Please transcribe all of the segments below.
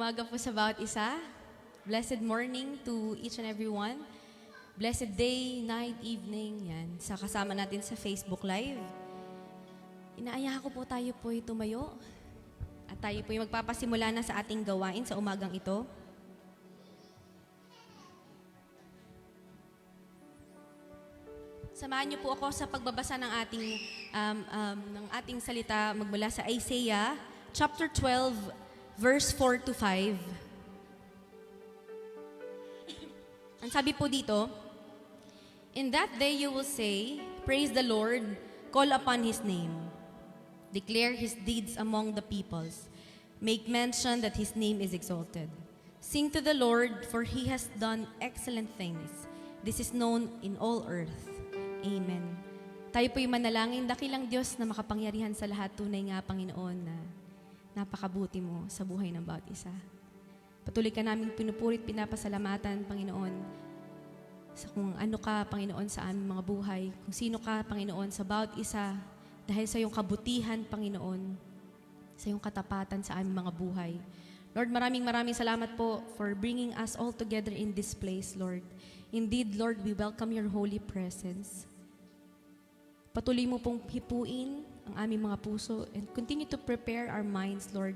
umaga po sa bawat isa. Blessed morning to each and every one. Blessed day, night, evening, yan. Sa kasama natin sa Facebook Live. Inaayahan ko po tayo po'y tumayo. At tayo po'y magpapasimula na sa ating gawain sa umagang ito. Samahan niyo po ako sa pagbabasa ng ating salita magmula sa Isaiah chapter 12 verse 4 to 5. Ang sabi po dito, "In that day you will say, praise the Lord, call upon His name. Declare His deeds among the peoples. Make mention that His name is exalted. Sing to the Lord, for He has done excellent things. This is known in all earth." Amen. Tayo po'y manalangin, dakilang Diyos na makapangyarihan sa lahat, tunay nga, Panginoon, na napakabuti mo sa buhay ng bawat isa. Patuloy ka naming pinupurit, pinapasalamatan, Panginoon, sa kung ano ka, Panginoon, sa aming mga buhay, kung sino ka, Panginoon, sa bawat isa, dahil sa iyong kabutihan, Panginoon, sa iyong katapatan sa aming mga buhay. Lord, maraming salamat po for bringing us all together in this place, Lord. Indeed, Lord, we welcome your holy presence. Patuloy mo pong hipuin ang aming mga puso and continue to prepare our minds, Lord.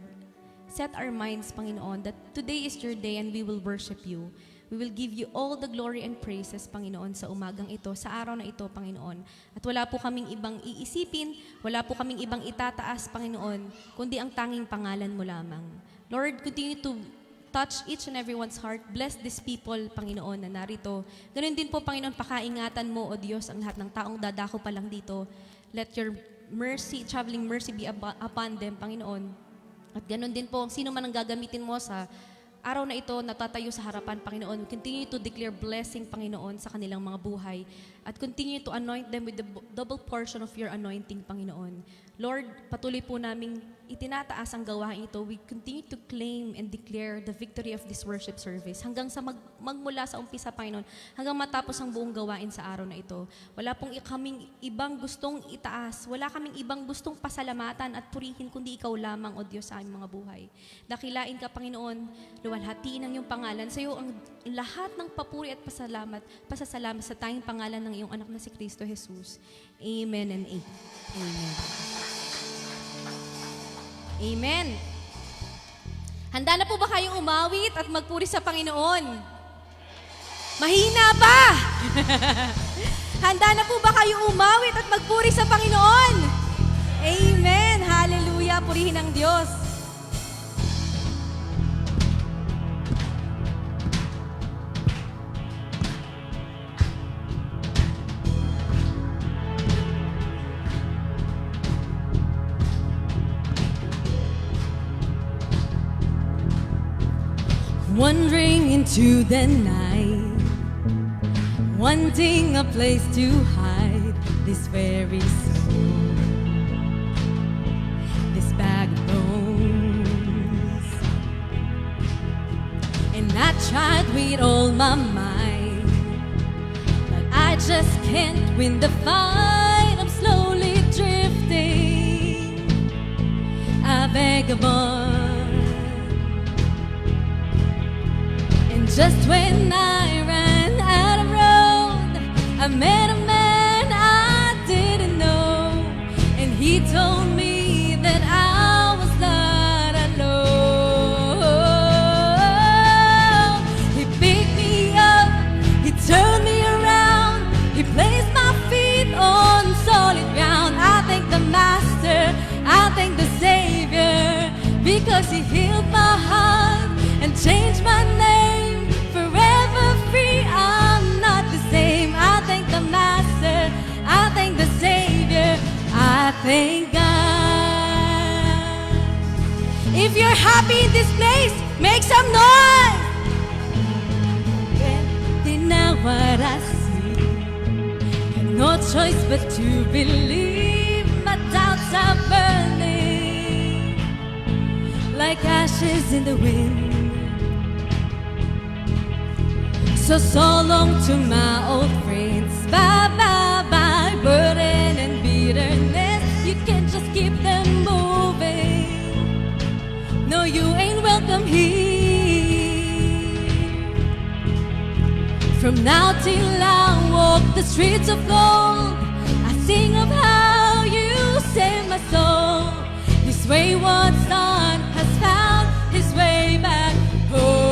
Set our minds, Panginoon, that today is your day and we will worship you. We will give you all the glory and praises, Panginoon, sa umagang ito, sa araw na ito, Panginoon. At wala po kaming ibang iisipin, wala po kaming ibang itataas, Panginoon, kundi ang tanging pangalan mo lamang. Lord, continue to touch each and everyone's heart. Bless these people, Panginoon, na narito. Ganun din po, Panginoon, pakaingatan mo, O Diyos, ang lahat ng taong dadako pa lang dito. Let your mercy, traveling mercy be upon them, Panginoon. At ganun din po, sino man ang gagamitin mo sa araw na ito, natatayo sa harapan, Panginoon. Continue to declare blessing, Panginoon, sa kanilang mga buhay. At continue to anoint them with the double portion of your anointing, Panginoon. Lord, patuloy po naming itinataas ang gawain ito. We continue to claim and declare the victory of this worship service hanggang sa magmula sa umpisa, Panginoon, hanggang matapos ang buong gawain sa araw na ito. Wala pong kaming ibang gustong itaas. Wala kaming ibang gustong pasalamatan at purihin, kundi ikaw lamang, O Diyos, sa aming mga buhay. Dakilain ka, Panginoon, luwalhatiin ang iyong pangalan. Sa iyo ang lahat ng papuri at pasasalamat sa tanging pangalan ng iyong anak na si Kristo Jesus. Amen and amen. Amen. Handa na po ba kayong umawit at magpuri sa Panginoon? Mahina pa! Handa na po ba kayong umawit at magpuri sa Panginoon? Amen! Hallelujah! Purihin ang Diyos. Wandering into the night, wanting a place to hide this very soul, this bag of bones. And I tried with all my might, but I just can't win the fight. I'm slowly drifting, a vagabond. Just when I ran out of road, I met a man I didn't know, and he told me that I was not alone. He picked me up, he turned me around, he placed my feet on solid ground. I thank the Master, I thank the Savior, because he healed my heart and changed my name. Thank God. If you're happy in this place, make some noise! Then now what I see, no choice but to believe. My doubts are burning like ashes in the wind. So long to my old friends. Bye, bye, bye, burden and bitterness. You can't just keep them moving. No, you ain't welcome here. Now till I walk the streets of gold, I sing of how you saved my soul. This wayward son has found his way back home.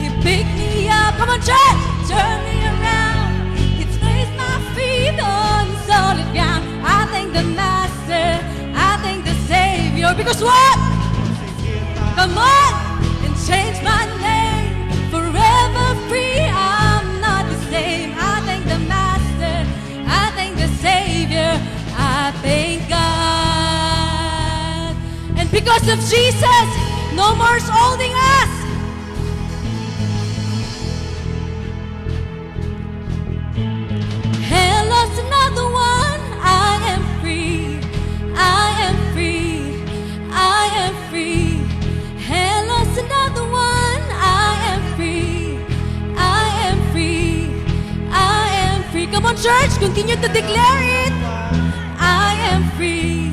He picked me up, come on church, turn me around. He's placed my feet on solid ground. I thank the Master, I thank the Savior, because what? Come on and change my name, forever free. I'm not the same. I thank the Master, I thank the Savior, I thank God. And because of Jesus, no more holding us. Hell lost another one. I am free. I am free. I am free. Hell lost another one. I am free. I am free. I am free. Come on, church, continue to declare it. I am free.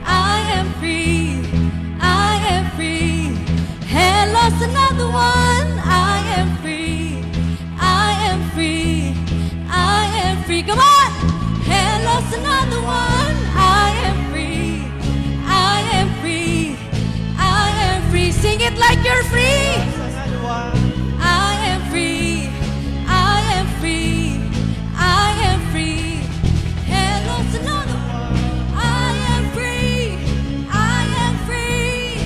I am free. I am free. Hell lost another one. I am free. I am free. I am free. Come on. Hell lost another one. I am free. I am free. I am free. Sing it like you're free. I am free. I am free. I am free. Hell lost another one. I am free. I am free.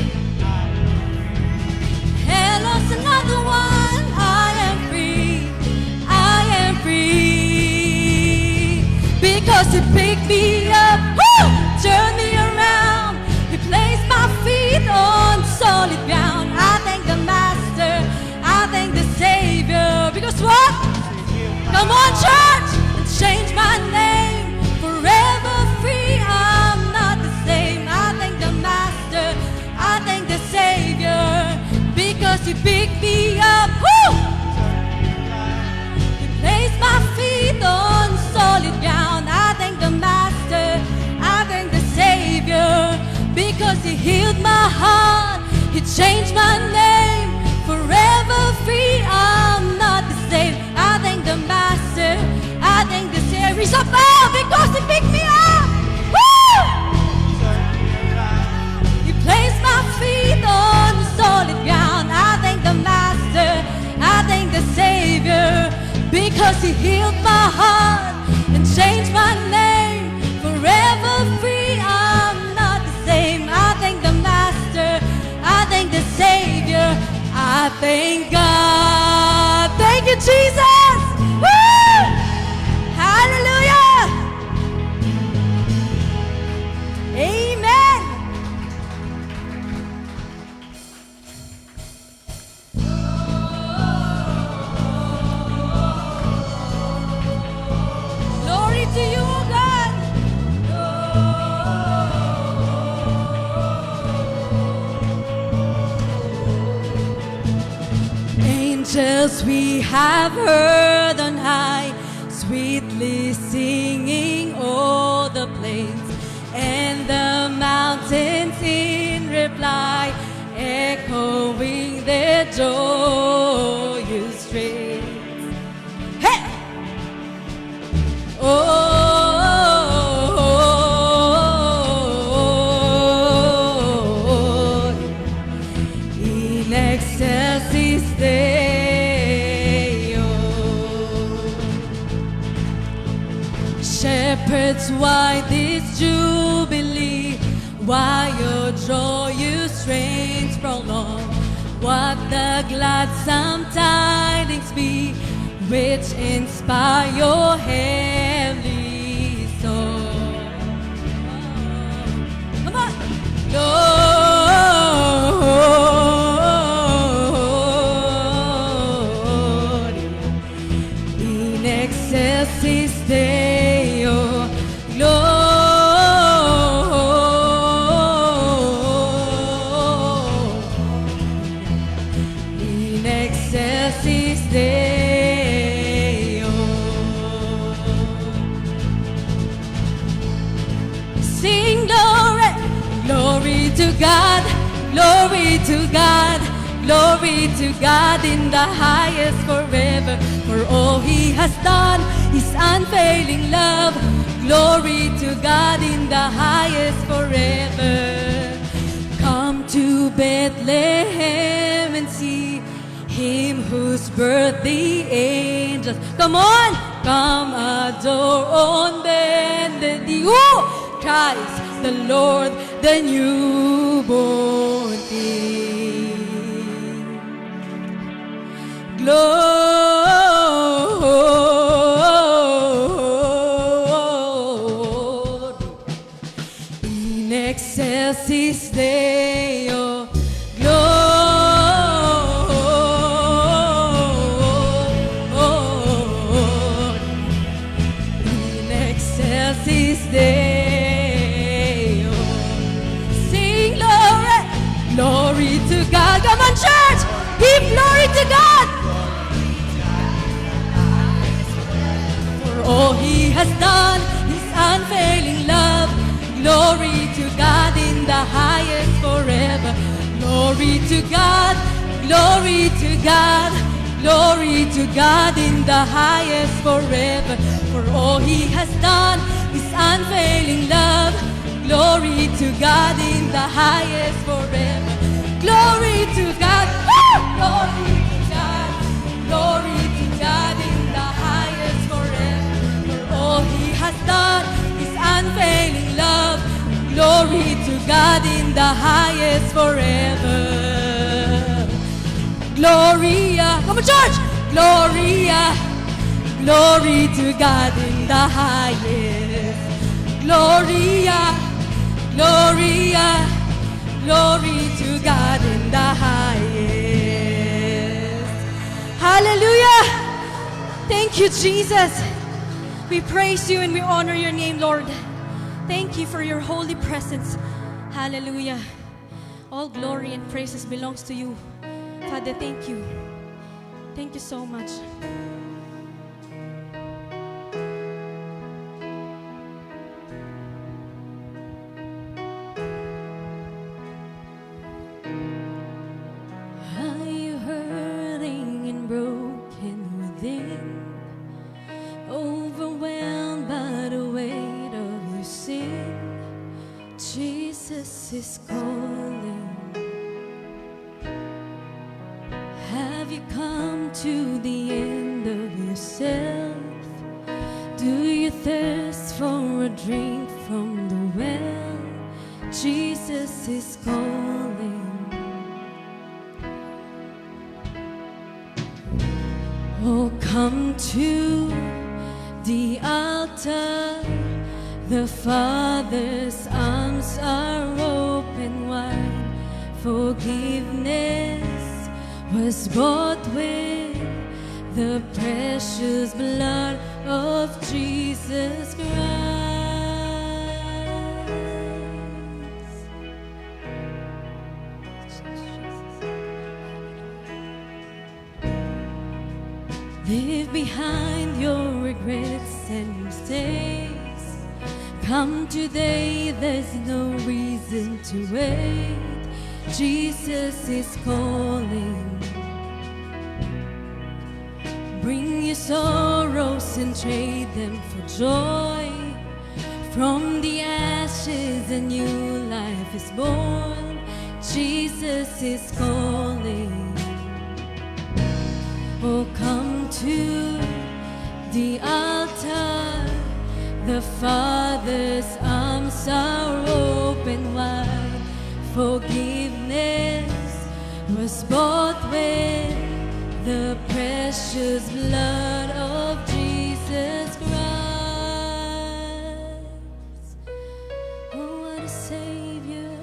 Hell lost another one. I am free. I am free. Because He picked me up, woo, turned me around. He placed my feet on solid ground. I thank the Master, I thank the Savior. Because what? Come on, church, and change my name, forever free. I'm not the same. I thank the Master, I thank the Savior. Because He picked me up, woo! He placed my feet on solid ground. I thank the Master, I thank the Savior. Because He healed my heart, He changed my name, forever free. I'm not the same. I thank the Master, I thank the Savior. Raise up now, because He picked me up. Woo! He placed my feet on solid ground. I thank the Master, I thank the Savior. Because He healed my heart and changed my name, forever free. I'm not the same. I thank the Master, I thank the Savior, I thank God. Thank you, Jesus. Woo! Hallelujah. Amen. Glory to you, O God. Angels we have heard on high, sweetly singing o'er the plains, and the mountains in reply, echoing their joyous strains. Hey! Oh, in excelsis Deo. Shepherds, why this jubilee? Why your joyous strains prolong? What the gladsome tidings be, which inspire your heavenly soul? Come on! Lord, in excelsis Deo, Lord, in excelsis Deo. Sing glory, glory to God, glory to God, Glory to God in the highest forever. For all He has done, His unfailing love. Glory to God in the highest forever. Come to Bethlehem and see Him whose birth the angels. Come on! Come adore on bended knee. Christ the Lord, the newborn King. Glory in excelsis Deo. Glory in excelsis Deo. Sing glory, glory to God. Come on, church, give glory to God. For all He has done, His unfailing love. Glory to God in the highest forever. Glory to God, glory to God, glory to God in the highest forever. For all He has done, His unfailing love. Glory to God in the highest forever. Glory to God, glory to God, glory to God in the highest forever. For all He has done, His unfailing love. Glory to God in the highest forever. Gloria, come on, church! Gloria, glory to God in the highest. Gloria, Gloria, glory to God in the highest. Hallelujah! Thank you, Jesus. We praise you and we honor your name, Lord. Thank you for your holy presence. Hallelujah. All glory and praises belongs to you. Father, thank you. Thank you so much. Are you hurting and broken within? Overwhelmed by the weight of your sin? Jesus is calling. Have you come to the end of yourself? Do you thirst for a drink from the well? Jesus is calling. Oh, come to the altar. The Father's arms are open wide. Forgiveness was bought with the precious blood of Jesus Christ. Leave behind your regrets and mistakes. Come today, there's no reason to wait. Jesus is calling. Bring your sorrows and trade them for joy. From the ashes a new life is born. Jesus is calling. Oh, come to the altar. The Father's arms are open wide. Forgiveness was bought with the precious blood of Jesus Christ. Oh, what a Savior.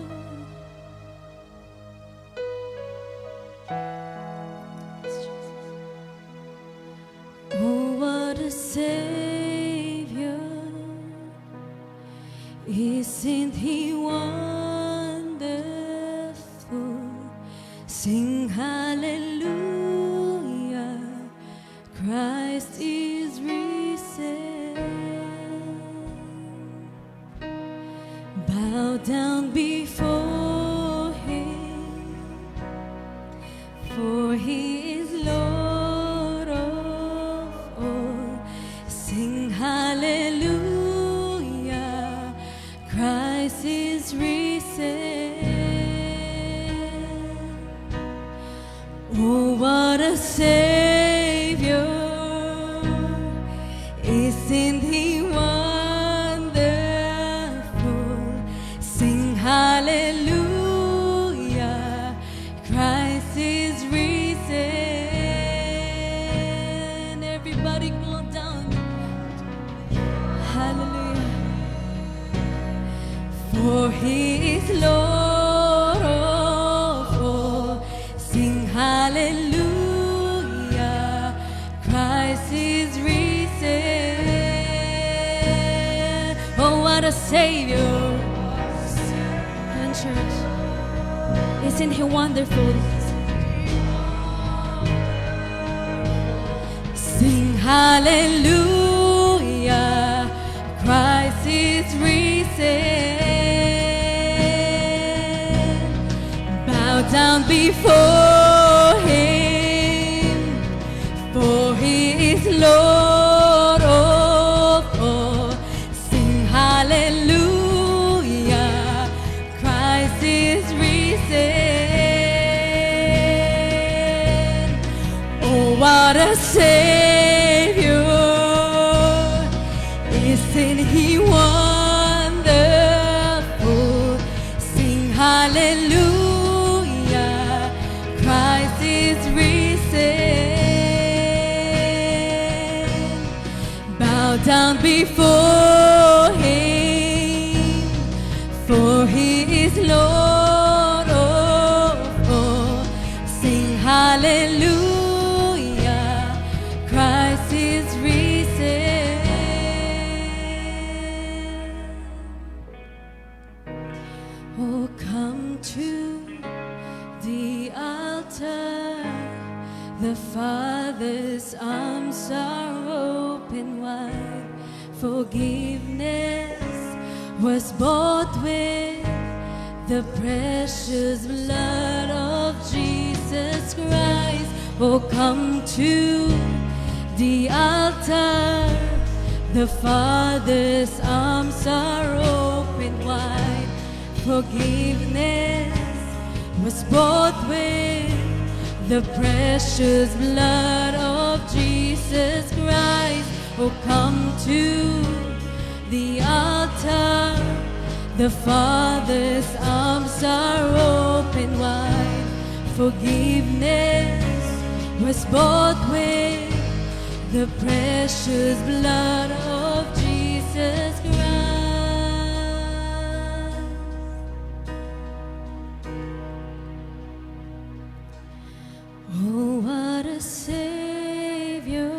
Oh, what a Savior. Isn't He wonderful? Sing hallelujah. Christ is risen. Bow down before Him. Oh, what a Savior! Isn't He wonderful? Sing hallelujah, Christ is risen. Everybody go down. Hallelujah. For He is Lord of all. Sing hallelujah, Christ is risen. Oh, what a Savior. And church, isn't He wonderful? Sing hallelujah, Christ is risen. Bow down before Him, for He is Lord of all. Sing hallelujah, Christ is risen. Oh, what a Savior! Isn't He wonderful? Sing hallelujah, Christ is risen. Bow down before Him, for He is Lord of all. Sing hallelujah, Christ is risen. Oh, come to the altar. The Father's arms are open wide. Forgiveness was bought with the precious blood of Jesus Christ. Oh, come to the altar. The Father's arms are open wide. Forgiveness was bought with the precious blood of Jesus Christ. Oh, come to the altar. The Father's arms are open wide. Forgiveness was bought with the precious blood of Jesus Christ. Oh, what a Savior!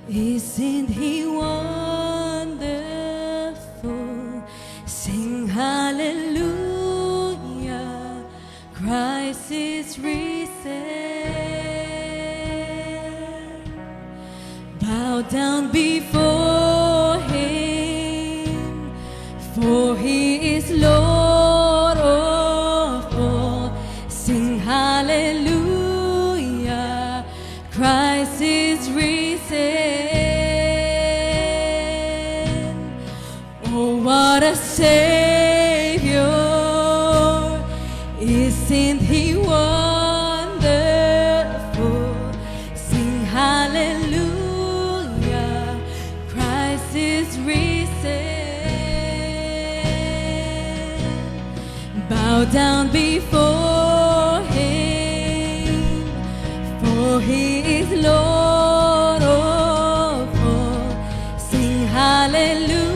Isn't He wonderful? Sing hallelujah, Christ is risen. Bow down before Him, for He is Lord of all. Sing hallelujah, Christ is risen. Oh, what a Savior! Isn't He wonderful? Sing hallelujah, Christ is risen. Bow down before Him, for He is Lord of all. Sing hallelujah,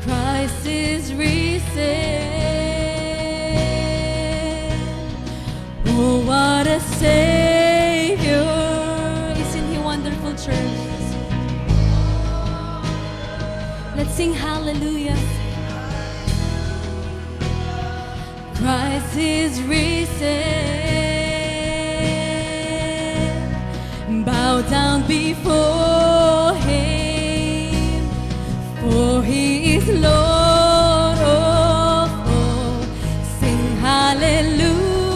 Christ is risen. Oh, what a Savior! Isn't He wonderful, church? Let's sing hallelujah. Christ is risen. Bow down before Him, for He is Lord of all. Sing hallelujah,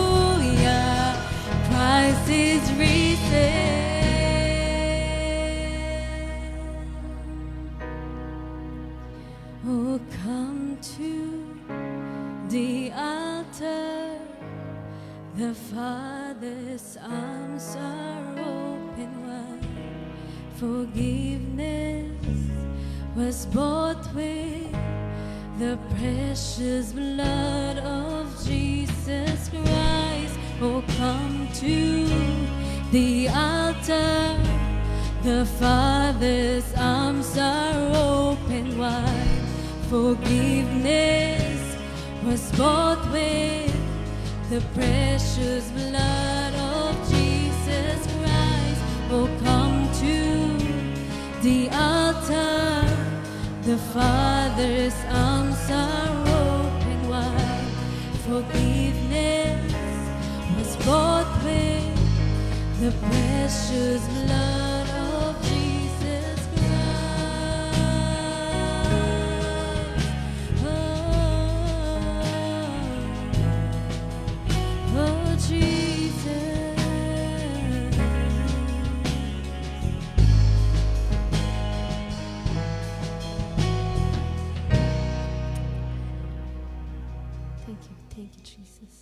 Christ is risen. Oh, come to the altar. The Father's arms are open wide. Forgiveness was bought with the precious blood of Jesus Christ. Oh, come to the altar. The Father's arms are open wide. Forgiveness was bought with the precious blood of Jesus Christ. Oh, come to the altar. The Father's arms are open wide. Forgiveness was bought with the precious blood of Jesus Christ. Oh, Jesus. Thank you, Jesus.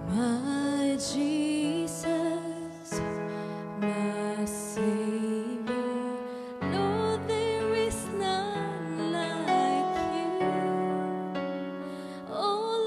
My Jesus, my Savior, Lord, there is none like you. All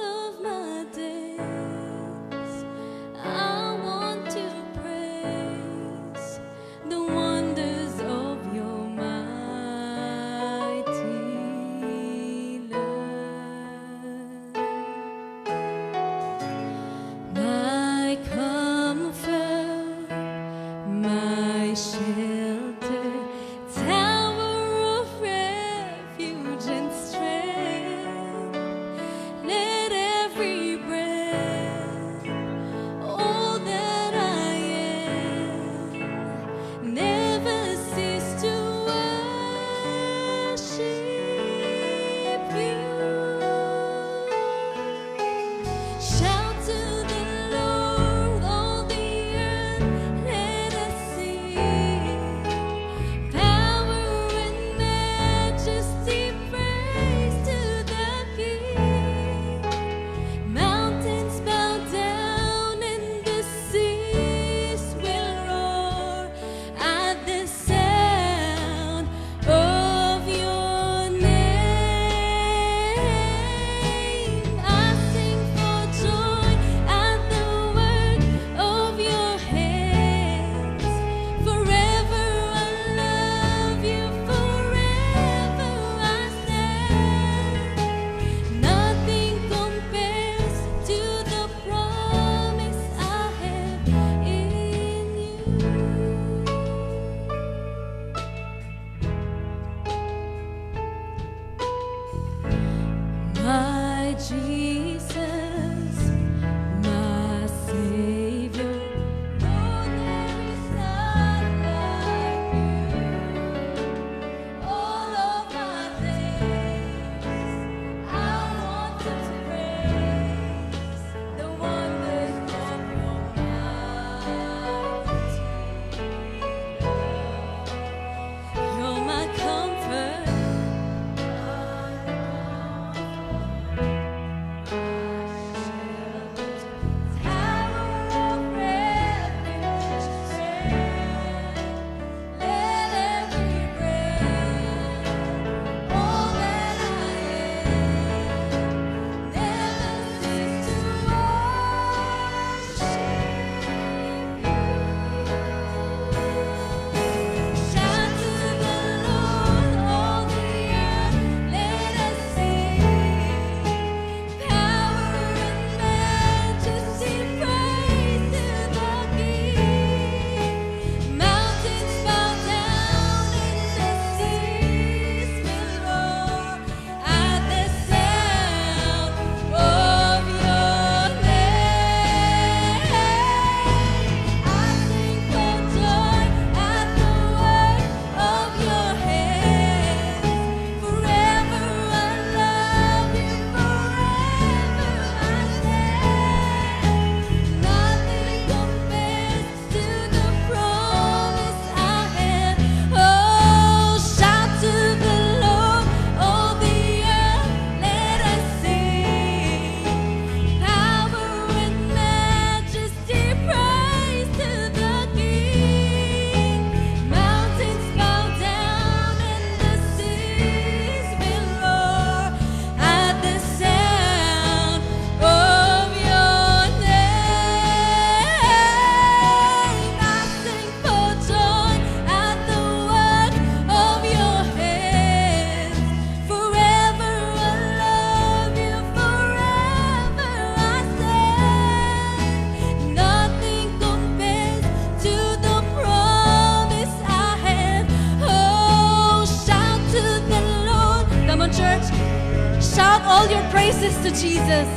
praises to Jesus.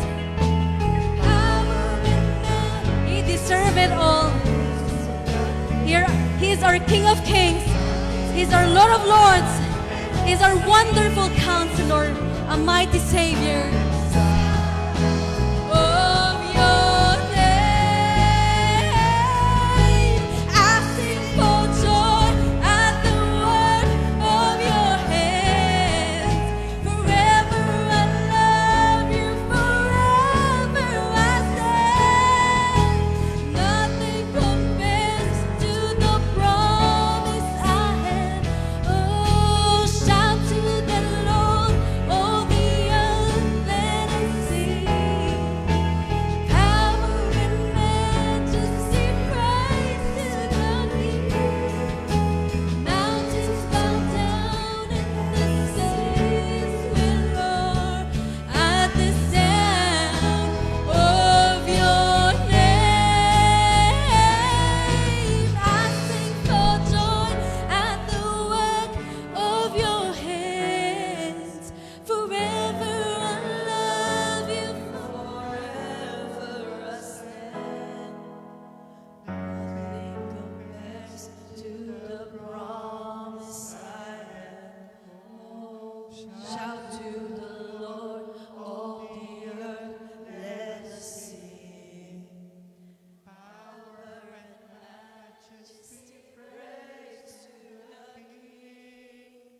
He deserves it all. Here, He is our King of Kings. He's our Lord of Lords. He's our wonderful Counselor, a mighty Savior. Of your name, I sing for joy at the work of your hands. Forever I love you, forever I stand. Nothing compares to the promise I had. Oh, shout to the Lord, oh the earth, let us sing. Power and majesty, praise to the King. Mountains bow down and the seas will roar at the sound of your name. I sing for joy at the work of your hands. Forever I love you, forever I stand. Nothing compares to the promise I had. Oh, shout to the Lord, all the earth, let us sing. Power and majesty, praise to the King.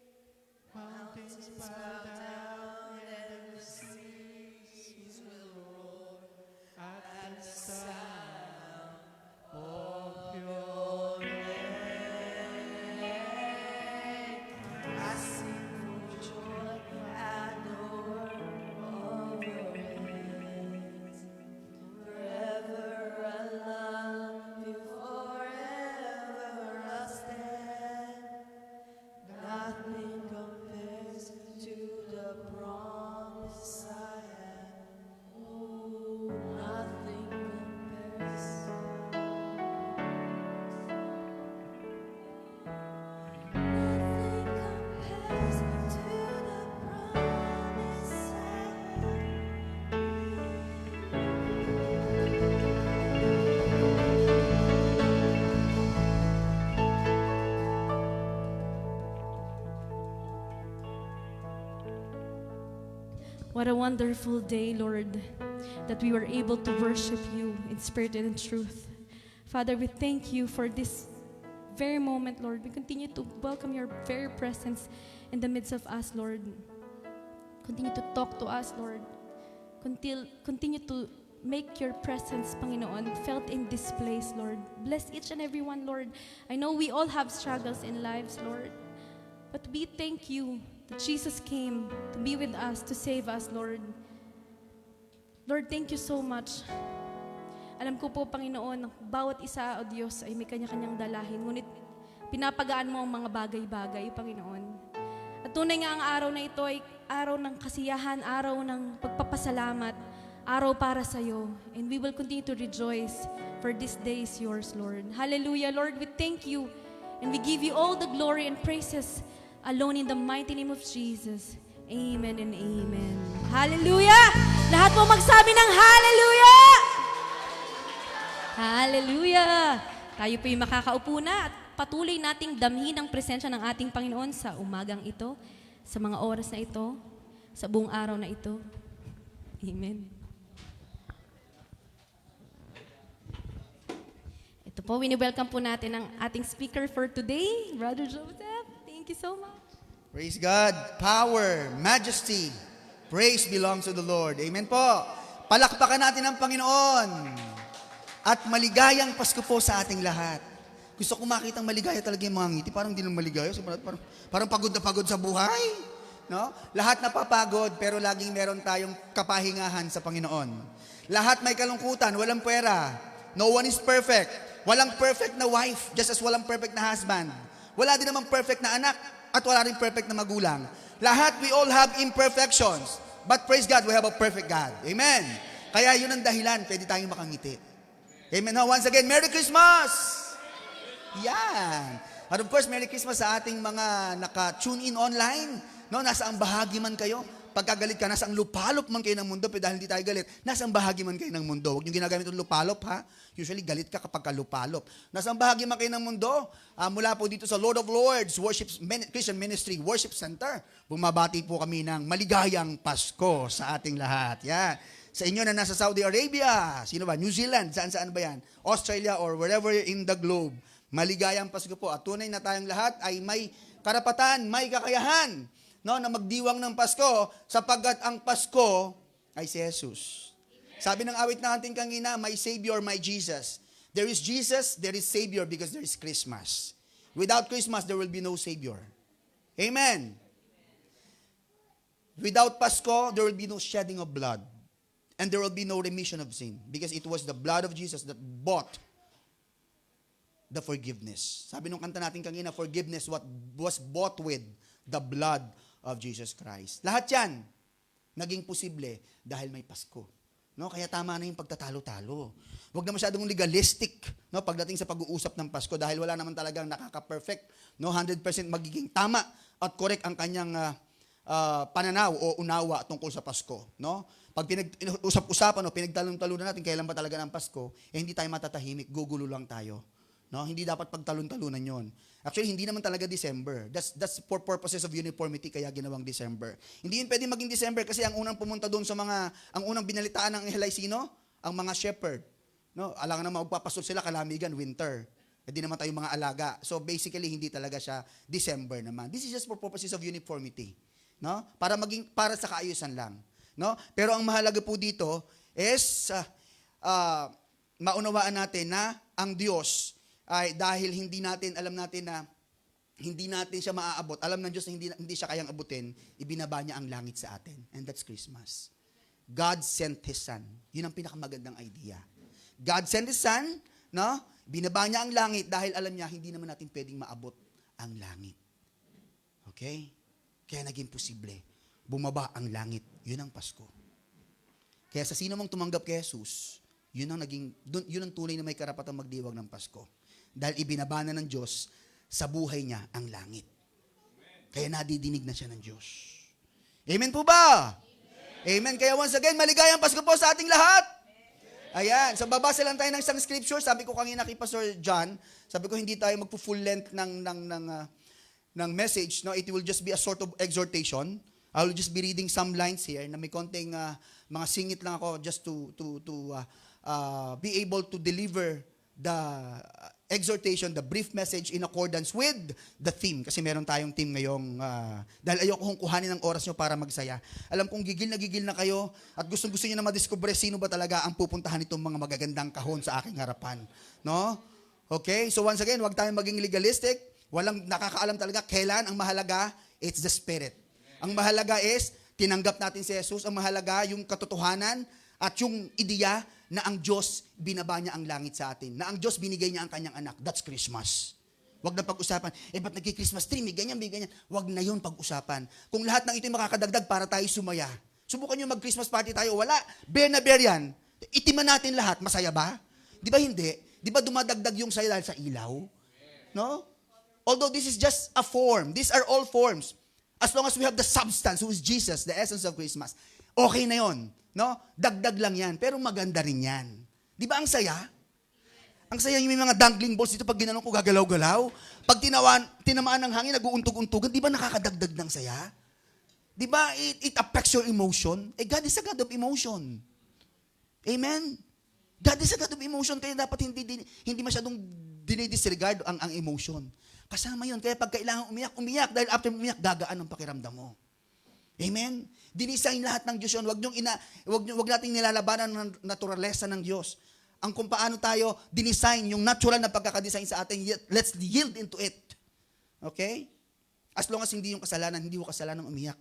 Mountains bow down and the seas will roar at the sound of your name. I sing for joy at the work of your hands. Forever I love you, forever I stand. Nothing compares to the promise I had. Oh, nothing compares. Nothing compares to the promise I had. What a wonderful day, Lord, that we were able to worship you in spirit and in truth. Father, we thank you for this very moment, Lord. We continue to welcome your very presence in the midst of us, Lord. Continue to talk to us, Lord. Continue to make your presence, Panginoon, felt in this place, Lord. Bless each and every one, Lord. I know we all have struggles in lives, Lord. But we thank you that Jesus came to be with us, to save us, Lord. Lord, thank you so much. Alam ko po, Panginoon, ang bawat isa, O Diyos, ay may kanya-kanyang dalahin. Ngunit pinapagaan mo ang mga bagay-bagay, Panginoon. At tunay nga ang araw na ito ay araw ng kasiyahan, araw ng pagpapasalamat, araw para sa iyo. And we will continue to rejoice for this day is yours, Lord. Hallelujah, Lord, we thank you and we give you all the glory and praises alone in the mighty name of Jesus. Amen and amen. Hallelujah! Lahat mo magsabi ng hallelujah! Hallelujah! Tayo po'y makakaupo na at patuloy nating damhin ang presensya ng ating Panginoon sa umagang ito, sa mga oras na ito, sa buong araw na ito. Amen. Ito po, wini-welcome po natin ang ating speaker for today, Brother Joseph. Thank you so much. Praise God. Power, majesty, praise belongs to the Lord. Amen po. Palakpakan natin ang Panginoon. At maligayang Pasko po sa ating lahat. Gusto ko makitang maligaya talaga yung mga ngiti. Parang hindi lang maligaya. Parang pagod na pagod sa buhay. No? Lahat napapagod, pero laging meron tayong kapahingahan sa Panginoon. Lahat may kalungkutan, walang pwera. No one is perfect. Walang perfect na wife, just as walang perfect na husband. Wala din namang perfect na anak, at wala rin perfect na magulang. Lahat, we all have imperfections. But praise God, we have a perfect God. Amen. Kaya yun ang dahilan, pwede tayong makangiti. Amen. Now, once again, Merry Christmas! Yan. At of course, Merry Christmas sa ating mga naka-tune in online. No, nasa ang bahagi man kayo, Pagkagalit ka, nasang lupalop man kayo ng mundo, pero dahil hindi tayo galit, nasang bahagi man kayo ng mundo. Huwag nyo ginagamit yung lupalop, ha? Usually, galit ka kapag lupalop. Nasang bahagi man kayo ng mundo, mula po dito sa Lord of Lords, Christian Ministry Worship Center, bumabati po kami ng maligayang Pasko sa ating lahat. Yan. Sa inyo na nasa Saudi Arabia, sino ba? New Zealand, saan ba yan? Australia or wherever in the globe. Maligayang Pasko po. At tunay na tayong lahat ay may karapatan, may kakayahan, no, na magdiwang ng Pasko sapagkat ang Pasko ay si Jesus. Sabi ng awit natin kanina, my Savior, my Jesus. There is Jesus, there is Savior because there is Christmas. Without Christmas, there will be no Savior. Amen. Without Pasko, there will be no shedding of blood. And there will be no remission of sin because it was the blood of Jesus that bought the forgiveness. Sabi nung kanta natin kanina, forgiveness what was bought with the blood of Jesus Christ. Lahat yan naging posible dahil may Pasko. No, kaya tama na yung pagtatalo-talo. Huwag na masyadong legalistic, no, pagdating sa pag-uusap ng Pasko dahil wala naman talagang nakaka-perfect, no, 100% magiging tama at correct ang kanyang pananaw o unawa tungkol sa Pasko, no? Pag pinag-usap-usapan o pinagtalon-talunan natin kailan ba talaga ng Pasko, hindi tayo matatahimik, gugulo lang tayo. No, hindi dapat pagtalon-talunan 'yon. Actually, hindi naman talaga December. That's for purposes of uniformity kaya ginawang December. Hindi yun pwedeng maging December kasi ang unang pumunta doon ang unang binalitaan ng anghel ay sino? Ang mga shepherd. No, alangan na magpapasok sila kalamigan winter. Hindi naman tayo mga alaga. So basically hindi talaga siya December naman. This is just for purposes of uniformity. No? Para sa kaayusan lang. No? Pero ang mahalaga po dito is maunawaan natin na ang Diyos ay dahil alam natin na hindi natin siya maaabot, alam ng Diyos na hindi siya kayang abutin, ibinaba niya ang langit sa atin. And that's Christmas. God sent His Son. Yun ang pinakamagandang idea. God sent His Son, no? Binaba niya ang langit dahil alam niya hindi naman natin pwedeng maabot ang langit. Okay? Kaya naging posible. Bumaba ang langit. Yun ang Pasko. Kaya sa sino mang tumanggap kay Jesus, yun ang tunay na may karapatang magdiwang ng Pasko. Dahil ibinaba na ng Diyos sa buhay niya ang langit. Kaya nadidinig na siya ng Diyos. Amen po ba? Amen. Kaya once again, maligayang Pasko po sa ating lahat. Ayan. So babasa lang tayo ng isang scripture. Sabi ko kanina kay Pastor John, sabi ko hindi tayo magpo-full length ng message. No? It will just be a sort of exhortation. I will just be reading some lines here na may konting mga singit lang ako just to be able to deliver the exhortation, the brief message in accordance with the theme. Kasi meron tayong theme ngayong, dahil ayoko kong kuhanin ng oras nyo para magsaya. Alam kong gigil na kayo at gustong-gusto nyo na madiscover sino ba talaga ang pupuntahan itong mga magagandang kahon sa aking harapan. No? Okay? So once again, huwag tayong maging legalistic. Walang nakakaalam talaga kailan. Ang mahalaga, it's the Spirit. Ang mahalaga is, tinanggap natin si Jesus. Ang mahalaga, yung katotohanan at yung ideya na ang Diyos binaba niya ang langit sa atin. Na ang Diyos binigay niya ang kanyang anak. That's Christmas. Huwag na pag-usapan, ba't nagki-Christmas tree? May ganyan. Huwag na yun pag-usapan. Kung lahat ng ito'y makakadagdag para tayo sumaya. Subukan nyo mag-Christmas party tayo. Wala. Bear na bear yan. Itiman natin lahat. Masaya ba? Di ba hindi? Di ba dumadagdag yung saya dahil sa ilaw? No? Although this is just a form. These are all forms. As long as we have the substance, who is Jesus, the essence of Christmas, okay na yon. No? Dagdag lang yan. Pero maganda rin yan. Di ba ang saya? Ang saya yung may mga dangling balls dito pag ginanong ko gagalaw-galaw. Pag tinamaan ng hangin, nag-uuntog-untugan, di ba nakakadagdag ng saya? Di ba it affects your emotion? God is a God of emotion. Amen? God is a God of emotion, kaya dapat hindi masyadong dinidisregard ang emotion. Kasama yun. Kaya pag kailangan umiyak. Dahil after umiyak, gagaan ang pakiramdam mo. Amen? Dinisign lahat ng Diyos yun. Huwag nating nilalabanan ng naturalesa ng Diyos. Ang kung paano tayo dinisign, yung natural na pagkakadesign sa atin, let's yield into it. Okay? As long as hindi ko kasalanan umiyak.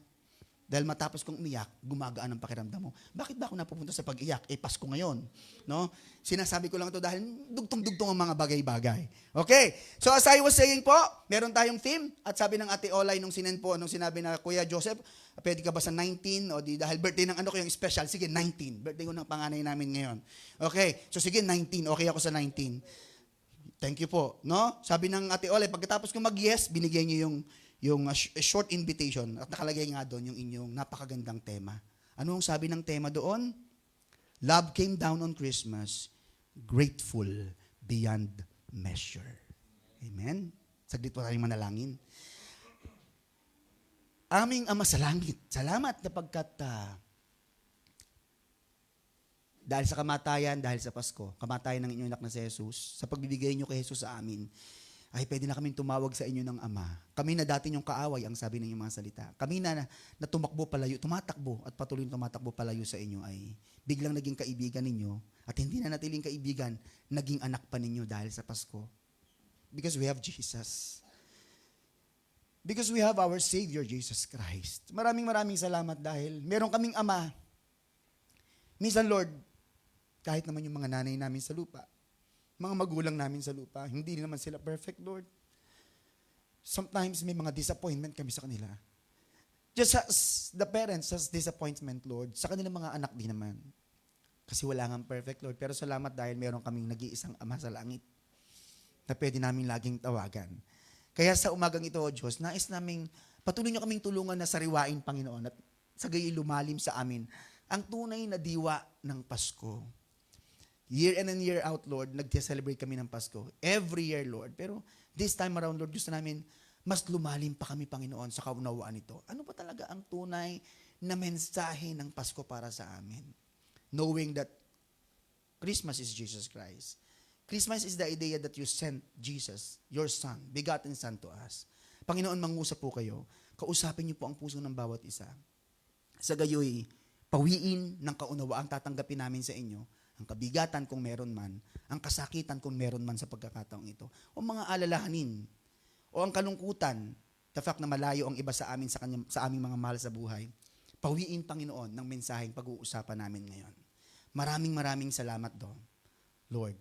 Dahil matapos kong umiyak, gumagaan ang pakiramdam mo. Bakit ba ako napupunta sa pag-iyak? Pasko ngayon. No? Sinasabi ko lang ito dahil dugtong-dugtong ang mga bagay-bagay. Okay. So as I was saying po, meron tayong theme. At sabi ng Ate Olay nung sinabi na Kuya Joseph, pwede ka ba sa 19? O dahil birthday ng ko yung special, sige 19. Birthday ko ng panganay namin ngayon. Okay. So sige 19. Okay ako sa 19. Thank you po. No? Sabi ng Ate Olay, pagkatapos ko mag-yes, binigyan niyo yung a short invitation at nakalagay nga doon yung inyong napakagandang tema. Ano ang sabi ng tema doon? Love came down on Christmas, grateful beyond measure. Amen? Saglit po tayong manalangin. Aming Ama sa langit, salamat napagkat dahil sa kamatayan, dahil sa Pasko, kamatayan ng inyong anak na si Jesus, sa pagbibigay niyo kay Jesus sa amin, ay pwede na kaming tumawag sa inyo ng Ama. Kami na dati niyong kaaway, ang sabi ng inyong mga salita. Kami na tumakbo palayo, tumatakbo at patuloy tumatakbo palayo sa inyo ay biglang naging kaibigan ninyo at hindi na natiling kaibigan, naging anak pa ninyo dahil sa Pasko. Because we have Jesus. Because we have our Savior, Jesus Christ. Maraming salamat dahil meron kaming Ama. Minsan, Lord, kahit naman yung mga nanay namin sa lupa, mga magulang namin sa lupa, hindi naman sila perfect, Lord. Sometimes may mga disappointment kami sa kanila. Just as the parents has disappointment, Lord, sa kanilang mga anak din naman. Kasi wala nga perfect, Lord. Pero salamat dahil meron kaming nag-iisang Ama sa langit na pwede namin laging tawagan. Kaya sa umagang ito, O Diyos, nais naming patuloy niyo kaming tulungan na sariwain, Panginoon, at sa gayon lumalim sa amin ang tunay na diwa ng Pasko. Year in and year out, Lord, nag-celebrate kami ng Pasko. Every year, Lord. Pero this time around, Lord, gusto namin mas lumalim pa kami, Panginoon, sa kaunawaan nito. Ano ba talaga ang tunay na mensahe ng Pasko para sa amin? Knowing that Christmas is Jesus Christ. Christmas is the idea that you sent Jesus, your Son, begotten Son to us. Panginoon, mangusap po kayo. Kausapin niyo po ang puso ng bawat isa. Sa gayoy, pawiin ng kaunawaang tatanggapin namin sa inyo, ang kabigatan kung meron man, ang kasakitan kung meron man sa pagkakataong ito, o mga alalahanin, o ang kalungkutan, the fact na malayo ang iba sa amin sa aming mga mahal sa buhay, pawiin, Panginoon, ng mensaheng pag-uusapan namin ngayon. Maraming salamat doon, Lord,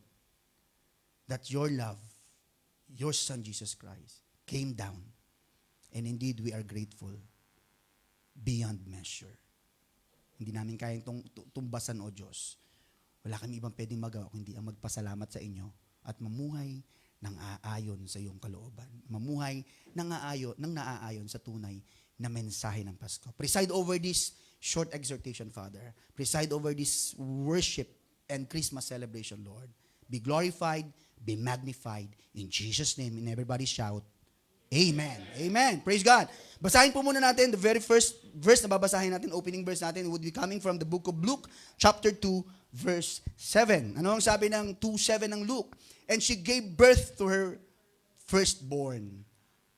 that your love, your Son Jesus Christ, came down, and indeed we are grateful beyond measure. Hindi namin kayang tumbasan, O Diyos. Wala kami ibang pwedeng magawa kundi ang magpasalamat sa inyo at mamuhay ng aayon sa iyong kalooban. Mamuhay ng naaayon sa tunay na mensahe ng Pasko. Preside over this short exhortation, Father. Preside over this worship and Christmas celebration, Lord. Be glorified, be magnified. In Jesus' name, and everybody shout, Amen. Amen. Praise God. Basahin po muna natin the very first verse na babasahin natin, opening verse natin, would be coming from the book of Luke, chapter 2, verse 7. Ano ang sabi ng 2:7 ng Luke? And she gave birth to her firstborn,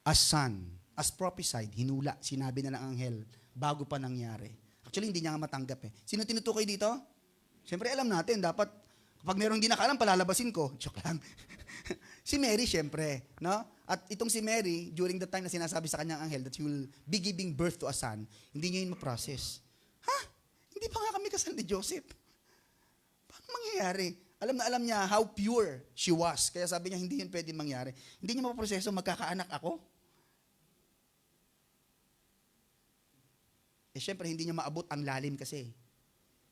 a son, as prophesied, hinula, sinabi na ng anghel, bago pa nangyari. Actually, hindi niya nga matanggap eh. Sino tinutukoy dito? Siyempre, alam natin, dapat, kapag meron hindi nakaalam, palalabasin ko. Joke lang. Si Mary, siyempre, no? At itong si Mary, during the time na sinasabi sa kanyang anghel that he will be giving birth to a son, hindi niya yun ma-process. Hindi pa nga kami kasal ni Joseph. Paano mangyayari? Alam na alam niya how pure she was. Kaya sabi niya, hindi yun pwede mangyari. Hindi niya mapaproseso, magkakaanak ako. Siyempre, hindi niya maabot ang lalim kasi.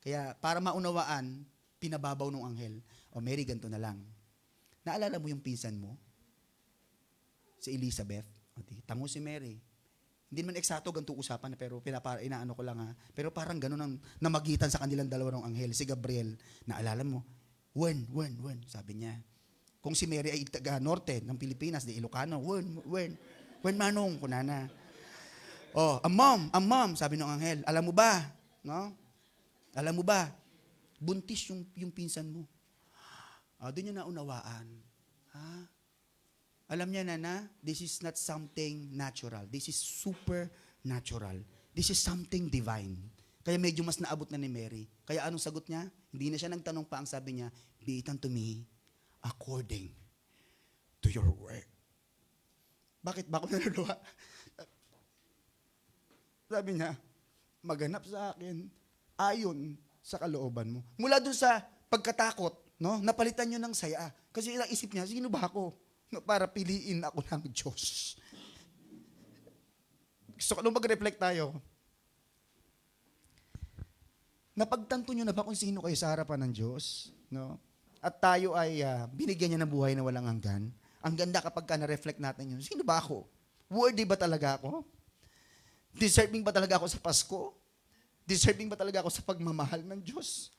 Kaya, para maunawaan, pinababaw ng anghel. O Mary, ganito na lang. Naalala mo yung pinsan mo? Si Elizabeth. O, tango si Mary. Hindi naman eksakto ganito usapan, pero inaano ko lang ha. Pero parang gano'n ang namagitan sa kanilang dalawa ng anghel. Si Gabriel, naalala mo? When, sabi niya. Kung si Mary ay taga norte ng Pilipinas, di Ilocano, when manong, kunana. Oh, a mom, sabi ng anghel. Alam mo ba? No? Alam mo ba? Buntis yung pinsan mo. Doon niya naunawaan. Alam niya na, this is not something natural. This is supernatural. This is something divine. Kaya medyo mas naabot na ni Mary. Kaya anong sagot niya? Hindi na siya nagtanong pa, ang sabi niya, be it unto me according to your word. Bakit ba ako naluluwa? Sabi niya, maganap sa akin ayon sa kalooban mo. Mula dun sa pagkatakot, no, napalitan niyo ng saya. Kasi isip niya, sino ba ako? No, para piliin ako ng Diyos. Gusto ko nung mag-reflect tayo. Napagtanto niyo na ba kung sino kayo sa harapan ng Diyos? No? At tayo ay binigyan niya ng buhay na walang hanggan. Ang ganda kapag na-reflect natin yun, sino ba ako? Worthy ba talaga ako? Deserving ba talaga ako sa Pasko? Deserving ba talaga ako sa pagmamahal ng Diyos?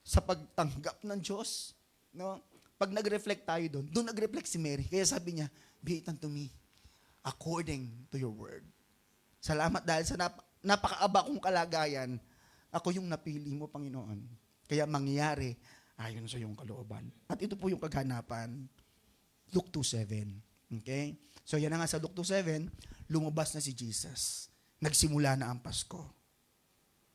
Sa pagtanggap ng Diyos? No? Pag nag-reflect tayo doon nag-reflect si Mary. Kaya sabi niya, be it unto me according to your word. Salamat dahil sa napakaaba kong kalagayan, ako yung napili mo, Panginoon. Kaya mangyari ayon sa iyong kalooban. At ito po yung kaghanapan. Luke 2:7. Okay? So yan na nga sa Luke 2:7, lumabas na si Jesus. Nagsimula na ang Pasko.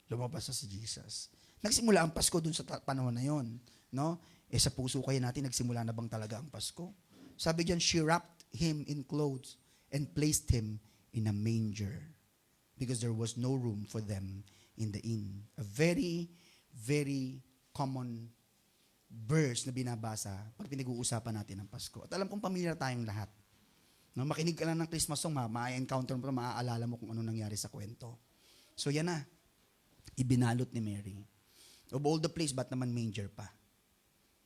Lumabas na si Jesus. Nagsimula ang Pasko dun sa panahon na yon, no? Sa puso kaya natin, nagsimula na bang talaga ang Pasko? Sabi diyan, she wrapped him in clothes and placed him in a manger because there was no room for them in the inn. A very, very common verse na binabasa pag pinag-uusapan natin ang Pasko. At alam kong pamilyar tayong lahat. No, makinig ka lang ng Christmas song, ma-encounter mo, maaalala mo kung ano nangyari sa kwento. So yan na, ibinalot ni Mary. Of all the place, ba't naman manger pa?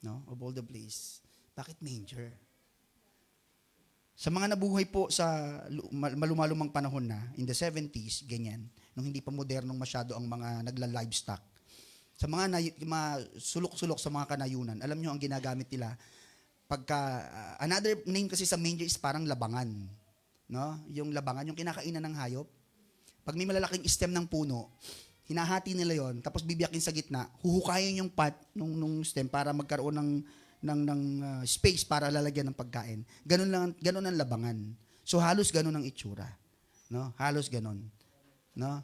No? Of all the place. Bakit manger? Sa mga nabuhay po sa malumalumang panahon na, in the 70s, ganyan, nung hindi pa modernong masyado ang mga nagla-livestock. Sa mga sulok-sulok sa mga kanayunan, alam nyo ang ginagamit nila, another name kasi sa manger is parang labangan. No? Yung labangan, yung kinakainan ng hayop. Pag may malalaking stem ng puno, hinahati nila yon, tapos bibiyakin sa gitna, huhukayin yung pot nung stem para magkaroon ng space para lalagyan ng pagkain. Ganun ang labangan. So halos ganun ang itsura. No? Halos ganun. No?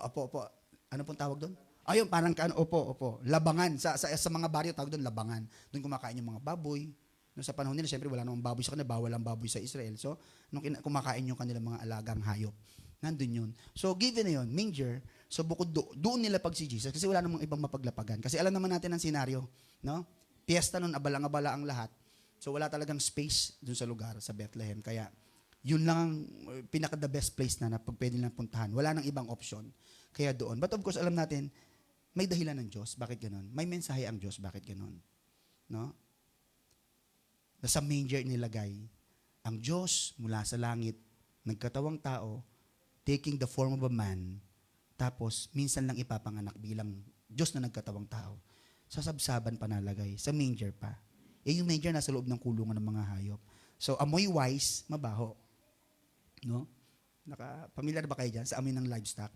Opo. Ano pong tawag doon? Ayun, parang opo. Labangan. Sa mga baryo, tawag doon labangan. Doon kumakain yung mga baboy. No, sa panahon nila, syempre wala namang baboy sa kanila, bawal ang baboy sa Israel. So, nung kumakain yung kanilang mga alagang hayop, nandun yun. So, given na yun, manger, so bukod doon nila pag si Jesus, kasi wala namang ibang mapaglapagan. Kasi alam naman natin ang senaryo, no? Piyesta nun, abalang-abala ang lahat. So, wala talagang space doon sa lugar, sa Bethlehem. Kaya, yun lang ang pinaka-the best place na pag pwede lang puntahan. Wala nang ibang option. Kaya doon. But of course, alam natin, may dahilan ng Diyos. Bakit ganun? May mensahe ang Diyos. Bakit ganun? No? Nasa manger nilagay. Ang Diyos mula sa langit, nagkatawang tao, taking the form of a man, tapos minsan lang ipapanganak bilang Diyos na nagkatawang tao. Sa sabsaban pa nalagay. Sa manger pa. Yung manger nasa loob ng kulungan ng mga hayop. So, amoy wise, mabaho. No? Pamilyar ba kayo dyan sa amoy ng livestock?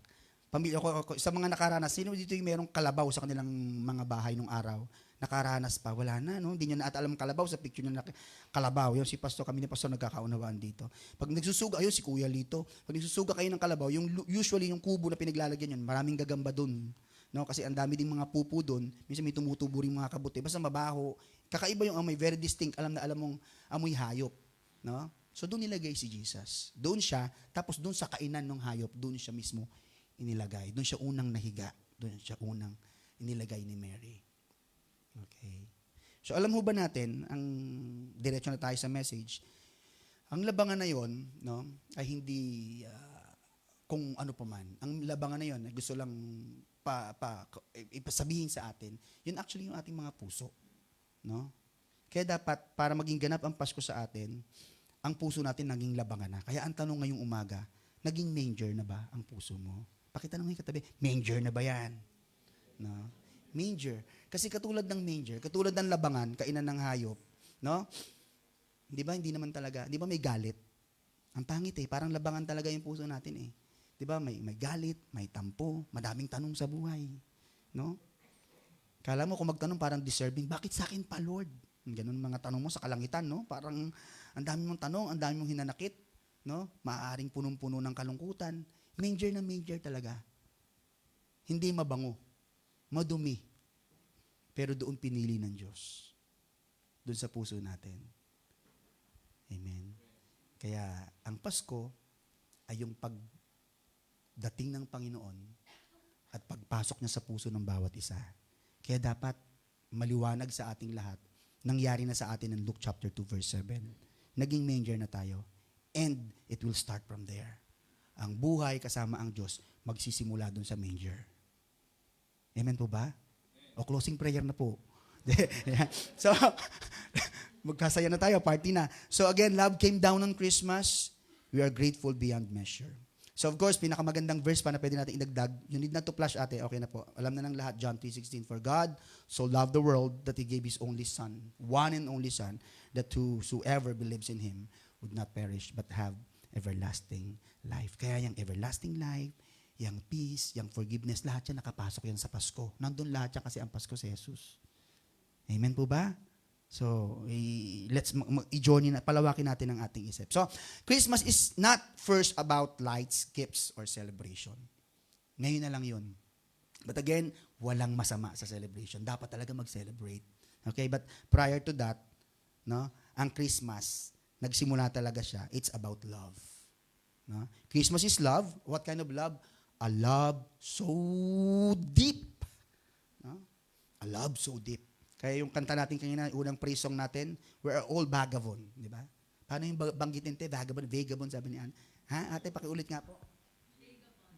Sa mga nakaranas, sino dito yung merong kalabaw sa kanilang mga bahay nung araw? Nakaranas pa, wala na, no? Hindi nyo na alam kalabaw, sa picture nyo na kalabaw. Yung si Pastor, kami ni Pastor nagkakaunawaan dito. Pag nagsusuga, ayun, si Kuya Lito, pag nagsusuga kayo ng kalabaw, usually yung kubo na pinaglalagyan yun, maraming gagamba dun. No? Kasi ang dami ding mga pupu dun, minsan may tumutubo rin mga kabuti, basta mabaho. Kakaiba yung amoy, very distinct, alam mong amoy hayop. No? So doon nilagay si Jesus. Doon siya, tapos doon sa kainan ng hayop, doon siya mismo inilagay. Doon siya unang nahiga. Doon siya unang inilagay ni Mary. Okay. So alam mo ba natin, ang diretso na tayo sa message, ang labangan na yon, no, ay hindi kung ano pa man. Ang labangan na yon, gusto lang ipasabihin sa atin, yun actually yung ating mga puso. No? Kaya dapat, para maging ganap ang Pasko sa atin, ang puso natin naging labangan na. Kaya ang tanong ngayong umaga, naging manger na ba ang puso mo? Pakitanong yung katabi, manger na ba yan? No? Manger. Kasi katulad ng manger, katulad ng labangan, kainan ng hayop, no? Di ba, hindi naman talaga, di ba may galit? Ang pangit parang labangan talaga yung puso natin Di ba, may galit, may tampo, madaming tanong sa buhay. No? Kala mo kung magtanong parang deserving, bakit sa akin pa, Lord? Ganun mga tanong mo sa kalangitan, no? Parang ang dami mong tanong, ang dami mong hinanakit, no? Maaaring punong-puno ng kalungkutan. Manger na manger talaga. Hindi mabango. Madumi. Pero doon pinili ng Diyos. Doon sa puso natin. Amen. Kaya ang Pasko ay yung pagdating ng Panginoon at pagpasok niya sa puso ng bawat isa. Kaya dapat maliwanag sa ating lahat. Nangyari na sa atin in Luke chapter 2 verse 7. Naging manger na tayo. And it will start from there. Ang buhay kasama ang Diyos magsisimula doon sa manger. Amen po ba? O closing prayer na po. So, magkasaya na tayo, party na. So again, love came down on Christmas. We are grateful beyond measure. So of course, pinakamagandang verse pa na pwede natin idagdag, you need not to flash ate, okay na po. Alam na ng lahat, John 3:16, for God so loved the world that He gave His only Son, one and only Son, that whosoever believes in Him would not perish but have everlasting life. Kaya yung everlasting life, yung peace, yung forgiveness, lahat yan nakapasok yan sa Pasko. Nandun lahat yan kasi ang Pasko si Jesus. Amen po ba? So, let's i-join na, palawakin natin ang ating isip. So, Christmas is not first about lights, gifts, or celebration. Ngayon na lang yun. But again, walang masama sa celebration. Dapat talaga mag-celebrate. Okay? But prior to that, no, ang Christmas, nagsimula talaga siya, it's about love. No? Christmas is love. What kind of love? A love so deep. No? A love so deep. Kaya yung kanta natin kanina, unang praise song natin, we're all vagabond, di ba? Paano yung banggitin te? Vagabond, sabi ni Ann. Ha? Ate, pakiulit nga po.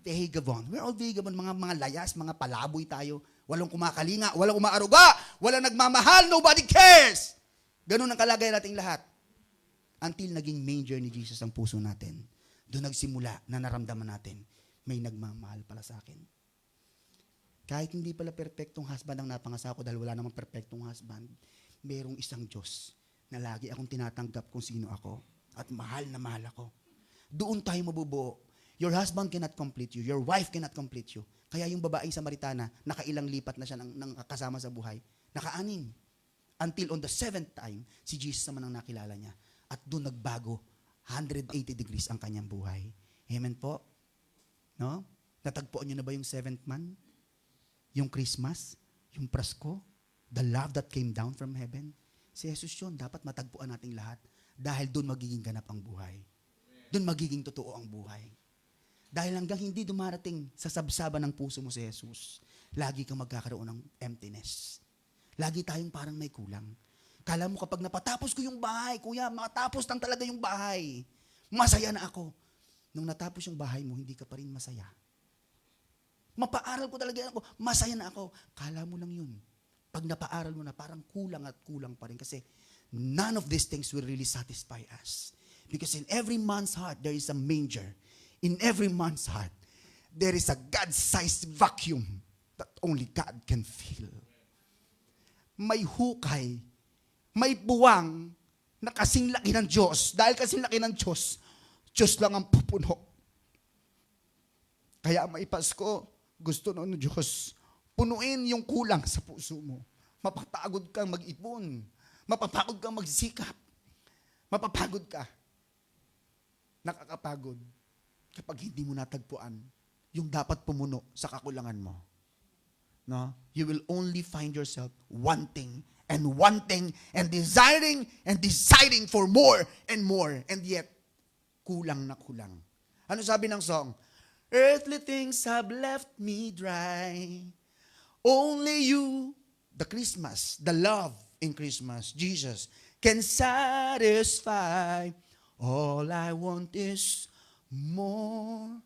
Vagabond. We're all vagabond, mga layas, mga palaboy tayo. Walang kumakalinga, walang umaaruga, walang nagmamahal, nobody cares. Ganun ang kalagayan nating lahat. Until naging manger ni Jesus ang puso natin. Doon nagsimula na naramdaman natin, may nagmamahal pala sa akin. Kahit hindi pala perfectong husband ang napangasa ko dahil wala namang perfectong husband, mayroong isang Diyos na lagi akong tinatanggap kung sino ako at mahal na mahal ako. Doon tayo mabubuo. Your husband cannot complete you. Your wife cannot complete you. Kaya yung babaeng Samaritana, nakailang lipat na siya ng kasama sa buhay. Naka-anim. Until on the 7th time, si Jesus naman ang nakilala niya. At doon nagbago, 180 degrees ang kanyang buhay. Amen po? No? Natagpuan niyo na ba yung 7th man? Yung Christmas, yung Pasko, the love that came down from heaven. Si Jesus yun, dapat matagpuan nating lahat. Dahil doon magiging ganap ang buhay. Doon magiging totoo ang buhay. Dahil hanggang hindi dumarating sa sabsaban ng puso mo si Jesus, lagi kang magkakaroon ng emptiness. Lagi tayong parang may kulang. Kala mo kapag napatapos ko yung bahay, kuya, matapos lang talaga yung bahay. Masaya na ako. Nung natapos yung bahay mo, hindi ka pa rin masaya. Mapaaral ko talaga ako, masaya na ako. Kala mo lang yun. Pag napaaral mo na, parang kulang at kulang pa rin. Kasi none of these things will really satisfy us. Because in every man's heart, there is a manger. In every man's heart, there is a God-sized vacuum that only God can fill. May hukay, may buwang na kasing laki ng Diyos. Dahil kasing laki ng Diyos, Diyos lang ang pupuno. Kaya may Pasko, gusto ng Diyos, punuin yung kulang sa puso mo. Mapapagod kang mag-ipon. Mapapagod kang magsikap. Mapapagod ka. Nakakapagod kapag hindi mo natagpuan yung dapat pumuno sa kakulangan mo. No? You will only find yourself wanting and desiring for more and more. And yet, kulang na kulang. Ano sabi ng song? Earthly things have left me dry. Only you, the Christmas, the love in Christmas, Jesus, can satisfy. All I want is more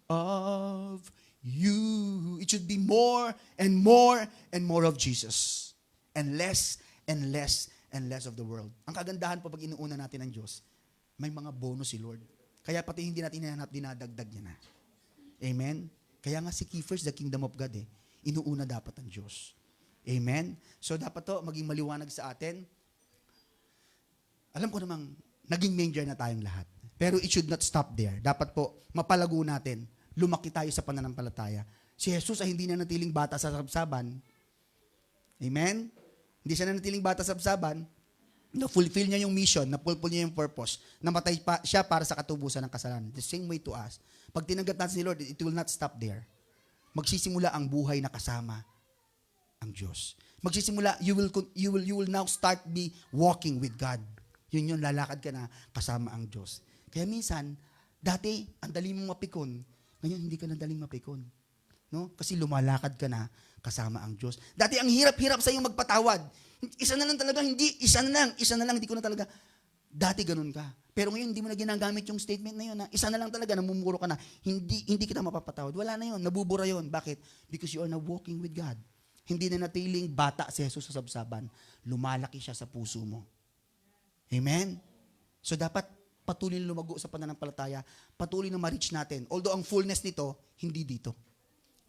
of you. It should be more and more and more of Jesus. And less and less and less of the world. Ang kagandahan po pag inuuna natin ang Diyos, may mga bonus si Lord. Kaya pati hindi natin hinahanap, dinadagdag niya na. Amen? Kaya nga si first the kingdom of God inuuna dapat ang Diyos. Amen? So dapat to maging maliwanag sa atin. Alam ko namang naging manger na tayong lahat. Pero it should not stop there. Dapat po mapalago natin. Lumaki tayo sa pananampalataya. Si Jesus ay hindi na natiling bata sa sabsaban. Amen? Hindi siya na natiling bata sa sabsaban. Na-fulfill niya yung mission, na-fulfill niya yung purpose, namatay pa siya para sa katubusan ng kasalanan. The same way to us. Pag tinanggap natin si Lord, it will not stop there. Magsisimula ang buhay na kasama ang Diyos. Magsisimula, you will now start be walking with God. Yun, lalakad ka na kasama ang Diyos. Kaya minsan, dati, ang dali mong mapikon. Ngayon, hindi ka na daling mapikon. No? Kasi lumalakad ka na kasama ang Diyos. Dati, ang hirap-hirap sa iyong magpatawad. Isa na lang, hindi ko na talaga. Dati ganun ka. Pero ngayon, hindi mo na ginagamit yung statement na yun. Isa na lang talaga, namumuro ka na. Hindi kita mapapatawad. Wala na yun, nabubura yun. Bakit? Because you are now walking with God. Hindi na natiling bata si Jesus sa sabsaban. Lumalaki siya sa puso mo. Amen? So dapat, patuloy na lumago sa pananampalataya, patuloy na ma-reach natin. Although ang fullness nito, hindi dito.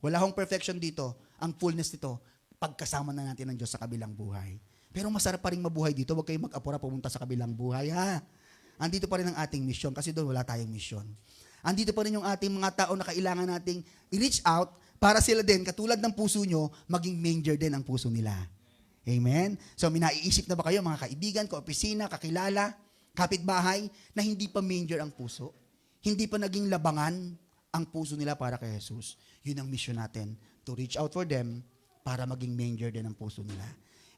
Wala hong perfection dito. Ang fullness nito, pagkasama na natin ng Diyos sa kabilang buhay. Pero masarap pa rin mabuhay dito. Huwag kayong mag-apura pumunta sa kabilang buhay, ha? Andito pa rin ang ating mission kasi doon wala tayong mission. Andito pa rin yung ating mga tao na kailangan nating i-reach out para sila din, katulad ng puso nyo, maging manger din ang puso nila. Amen? So, minaiisip na ba kayo, mga kaibigan, kaopisina, kakilala, kapitbahay, na hindi pa manger ang puso? Hindi pa naging labangan ang puso nila para kay Jesus. Yun ang mission natin, to reach out for them para maging manger din ang puso nila.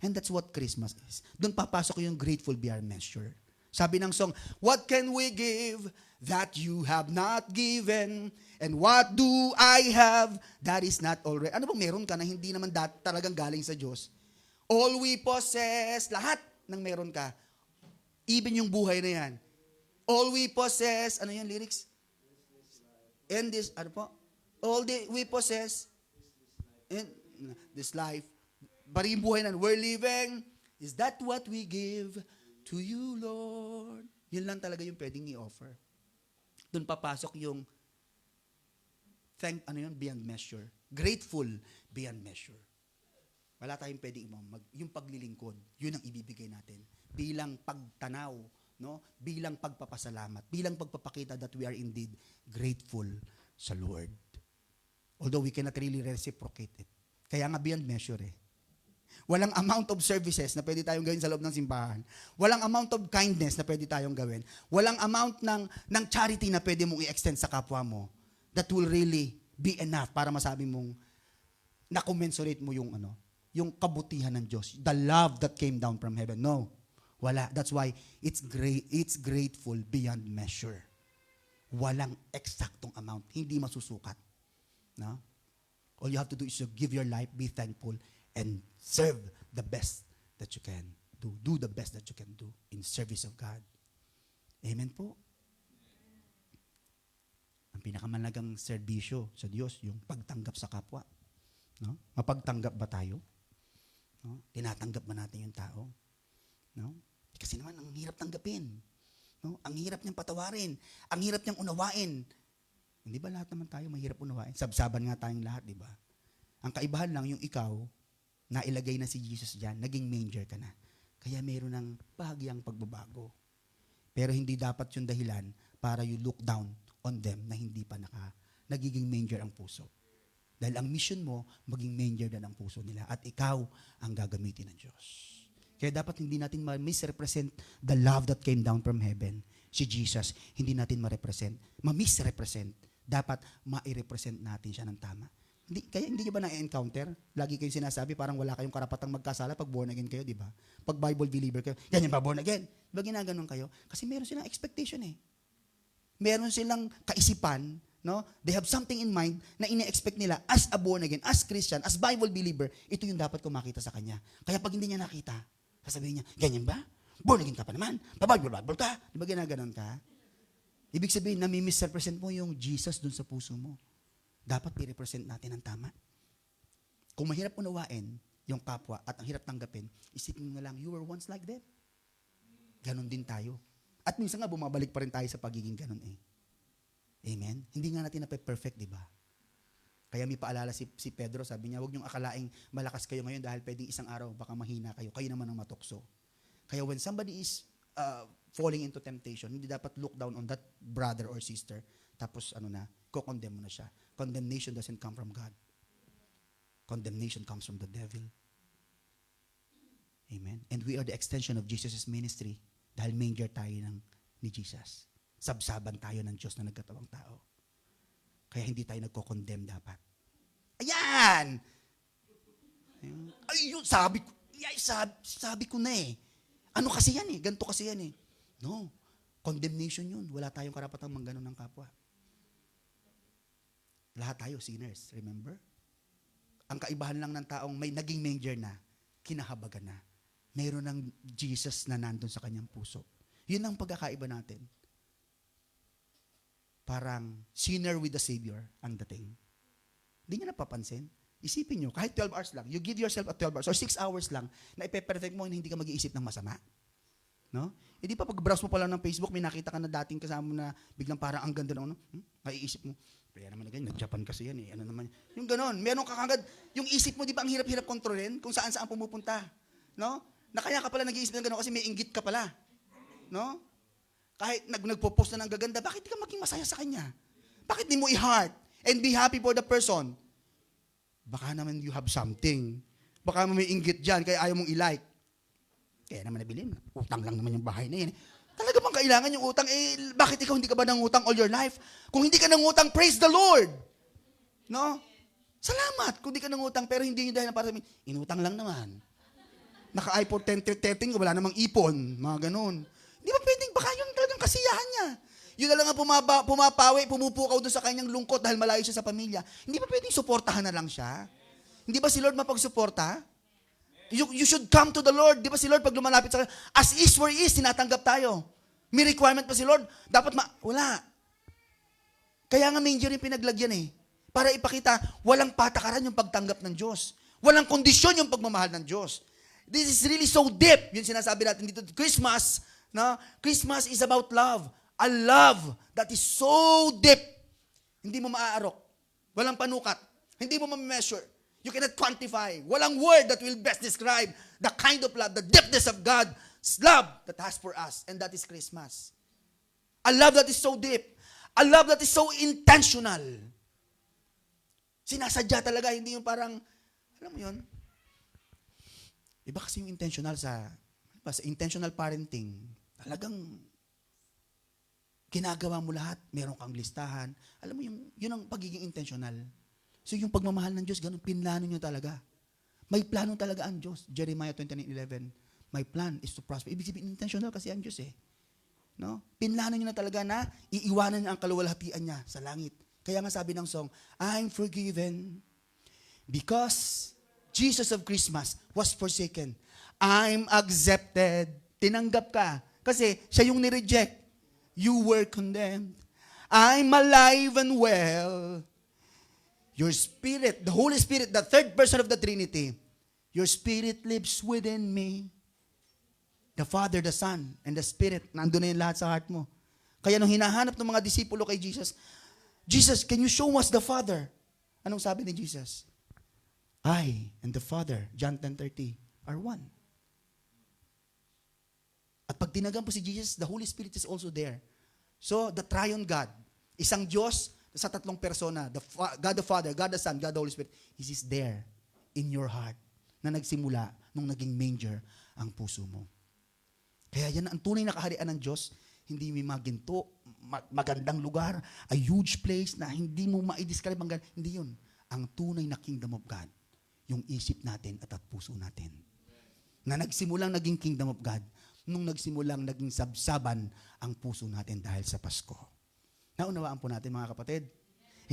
And that's what Christmas is. Doon papasok yung grateful beyond measure. Sabi ng song, what can we give that you have not given? And what do I have that is not already? Ano bang meron ka na hindi naman talagang galing sa Diyos? All we possess, lahat ng meron ka. Even yung buhay na yan. All we possess, ano yung lyrics? And this, ano po? All we possess in this life. But yung buhay na we're living, is that what we give to you, Lord? Yun lang talaga yung pwedeng i-offer. Doon papasok yung beyond measure. Grateful beyond measure. Wala tayong pwedeng yung paglilingkod, yun ang ibibigay natin. Bilang pagtanaw, no? Bilang pagpapasalamat, bilang pagpapakita that we are indeed grateful sa Lord. Although we cannot really reciprocate it. Kaya nga beyond measure eh. Walang amount of services na pwede tayong gawin sa loob ng simbahan. Walang amount of kindness na pwede tayong gawin. Walang amount ng charity na pwede mong i-extend sa kapwa mo that will really be enough para masabi mong na-commensurate mo yung kabutihan ng Diyos. The love that came down from heaven. No. Wala. That's why it's grateful beyond measure. Walang eksaktong amount. Hindi masusukat. No? All you have to do is to give your life, be thankful, and serve the best that you can do. Do the best that you can do in service of God. Amen po. Ang pinakamalagang serbisyo sa Diyos, yung pagtanggap sa kapwa. No? Mapagtanggap ba tayo? No? Tinatanggap ba natin yung tao? No? Kasi naman, ang hirap tanggapin. No? Ang hirap niyang patawarin. Ang hirap niyang unawain. Hindi ba lahat naman tayo mahirap unawain? Sabsaban nga tayong lahat, di ba? Ang kaibahan lang yung ikaw, nailagay na si Jesus dyan, naging manger ka na. Kaya meron ng bahagyang pagbabago. Pero hindi dapat yung dahilan para you look down on them na hindi pa nagiging manger ang puso. Dahil ang mission mo, maging manger din ang puso nila. At ikaw ang gagamitin ng Diyos. Kaya dapat hindi natin ma-misrepresent the love that came down from heaven. Si Jesus, hindi natin ma-misrepresent. Dapat ma-represent natin siya ng tama. Kaya hindi nyo ba na-encounter? Lagi kayong sinasabi, parang wala kayong karapatang magkasala pag born again kayo, di ba? Pag Bible believer kayo, ganyan ba born again? Di ba ginaganon kayo? Kasi meron silang expectation eh. Meron silang kaisipan, no? They have something in mind na ine-expect nila as a born again, as Christian, as Bible believer, ito yung dapat kong makita sa kanya. Kaya pag hindi niya nakita, sasabihin niya, ganyan ba? Born again ka pa naman? Bible ka? Di ba ginaganon ka? Ibig sabihin, nami-misrepresent mo yung Jesus dun sa puso mo. Dapat i-represent natin ang tama. Kung mahirap unawain yung kapwa at ang hirap tanggapin, isipin mo na lang, you were once like them. Ganon din tayo. At minsan nga, bumabalik pa rin tayo sa pagiging ganon eh. Amen? Hindi nga natin na-perfect, di ba? Kaya may paalala si Pedro, sabi niya, huwag niyong akalaing malakas kayo ngayon dahil pwedeng isang araw baka mahina kayo. Kayo naman ang matukso. Kaya when somebody is falling into temptation, hindi dapat look down on that brother or sister, tapos ko-condemn mo na siya. Condemnation doesn't come from God. Condemnation comes from the devil. Amen? And we are the extension of Jesus' ministry dahil manger tayo ni Jesus. Sabsaban tayo ng Diyos na nagkatawang tao. Kaya hindi tayo nagko-condemn dapat. Ayan! Ay, sabi ko na eh. Ano kasi yan eh? Ganito kasi yan eh. No. Condemnation yun. Wala tayong karapatang mangganon ng kapwa. Lahat tayo sinners, remember? Ang kaibahan lang ng taong may naging manger na, kinahabagan na. Mayroon ng Jesus na nandun sa kanyang puso. Yun ang pagkakaiba natin. Parang sinner with the Savior ang dating. Hindi niya napapansin. Isipin nyo, kahit 12 hours lang, you give yourself a 12 hours or 6 hours lang na ipe-perfect mo na hindi ka mag-iisip ng masama. No? Eh di pa pag-browse mo pa lang ng Facebook, may nakita ka na dating kasama mo na biglang parang ang ganda ng ano, maiisip mo, kaya naman na ganyan, nag-Japan kasi yan eh, ano naman. Yung ganon, meron ka kagad, yung isip mo, di ba ang hirap-hirap kontrolin kung saan-saan pumupunta. No? Na kaya ka pala nag-iisip ng ganon kasi may inggit ka pala. No? Kahit nagpo-post na ng gaganda, bakit di ka maging masaya sa kanya? Bakit di mo i-heart and be happy for the person? Baka naman you have something. Baka may inggit dyan, kaya ayaw mong i-like. Kaya naman nabilin. Utang lang naman yung bahay na yan. Talaga bang kailangan yung utang? Eh, bakit ikaw hindi ka ba nangutang all your life? Kung hindi ka nangutang, praise the Lord. No? Salamat kung hindi ka nangutang, pero hindi yung dahil na para sabihin, inutang lang naman. Naka-iPhone 10, wala namang ipon. Mga ganun. Hindi ba pwedeng, baka yun talagang kasiyahan niya. Yun na lang ang pumapawi, pumupukaw doon sa kanyang lungkot dahil malayo siya sa pamilya. Hindi ba pwedeng suportahan na lang siya? Hindi ba si Lord mapagsuporta? You should come to the Lord. Di ba si Lord pag lumalapit sa kanya, as is where is, tinatanggap tayo. May requirement pa si Lord? Dapat wala. Kaya nga manger yung pinaglagyan eh. Para ipakita, walang patakaran yung pagtanggap ng Diyos. Walang kondisyon yung pagmamahal ng Diyos. This is really so deep. Yun sinasabi natin dito. Christmas, no? Christmas is about love. A love that is so deep. Hindi mo maaarok. Walang panukat. Hindi mo ma-measure. You cannot quantify. Walang word that will best describe the kind of love, the depthness of God's love that has for us. And that is Christmas. A love that is so deep. A love that is so intentional. Sinasadya talaga, hindi yung parang, alam mo yun, iba kasi yung intentional sa intentional parenting. Talagang ginagawa mo lahat, meron kang listahan. Alam mo yun ang pagiging intentional. So yung pagmamahal ng Diyos, ganun, pinlano nyo talaga. May plano talaga ang Diyos. Jeremiah 29:11, my plan is to prosper. Ibig sabihin, intentional kasi ang Diyos eh. No? Pinlano nyo na talaga na iiwanan niya ang kaluwalhatian niya sa langit. Kaya nga sabi ng song, I'm forgiven because Jesus of Christmas was forsaken. I'm accepted. Tinanggap ka. Kasi siya yung nireject. You were condemned. I'm alive and well. Your spirit, the Holy Spirit, the third person of the Trinity, your spirit lives within me. The Father, the Son, and the Spirit, nandun na yung lahat sa heart mo. Kaya nung hinahanap ng mga disipulo kay Jesus, Jesus, can you show us the Father? Anong sabi ni Jesus? I and the Father, John 10:30, are one. At pag tinagan po si Jesus, the Holy Spirit is also there. So, the triune God, isang Diyos, sa tatlong persona, God the Father, God the Son, God the Holy Spirit, He is there in your heart na nagsimula nung naging manger ang puso mo. Kaya yan ang tunay na kaharian ng Diyos, hindi may maginto, magandang lugar, a huge place na hindi mo ma-describe ang ganda. Hindi yun. Ang tunay na kingdom of God, yung isip natin at puso natin. Na nagsimulang naging kingdom of God, nung nagsimulang naging sabsaban ang puso natin dahil sa Pasko. Naunawaan po natin mga kapatid.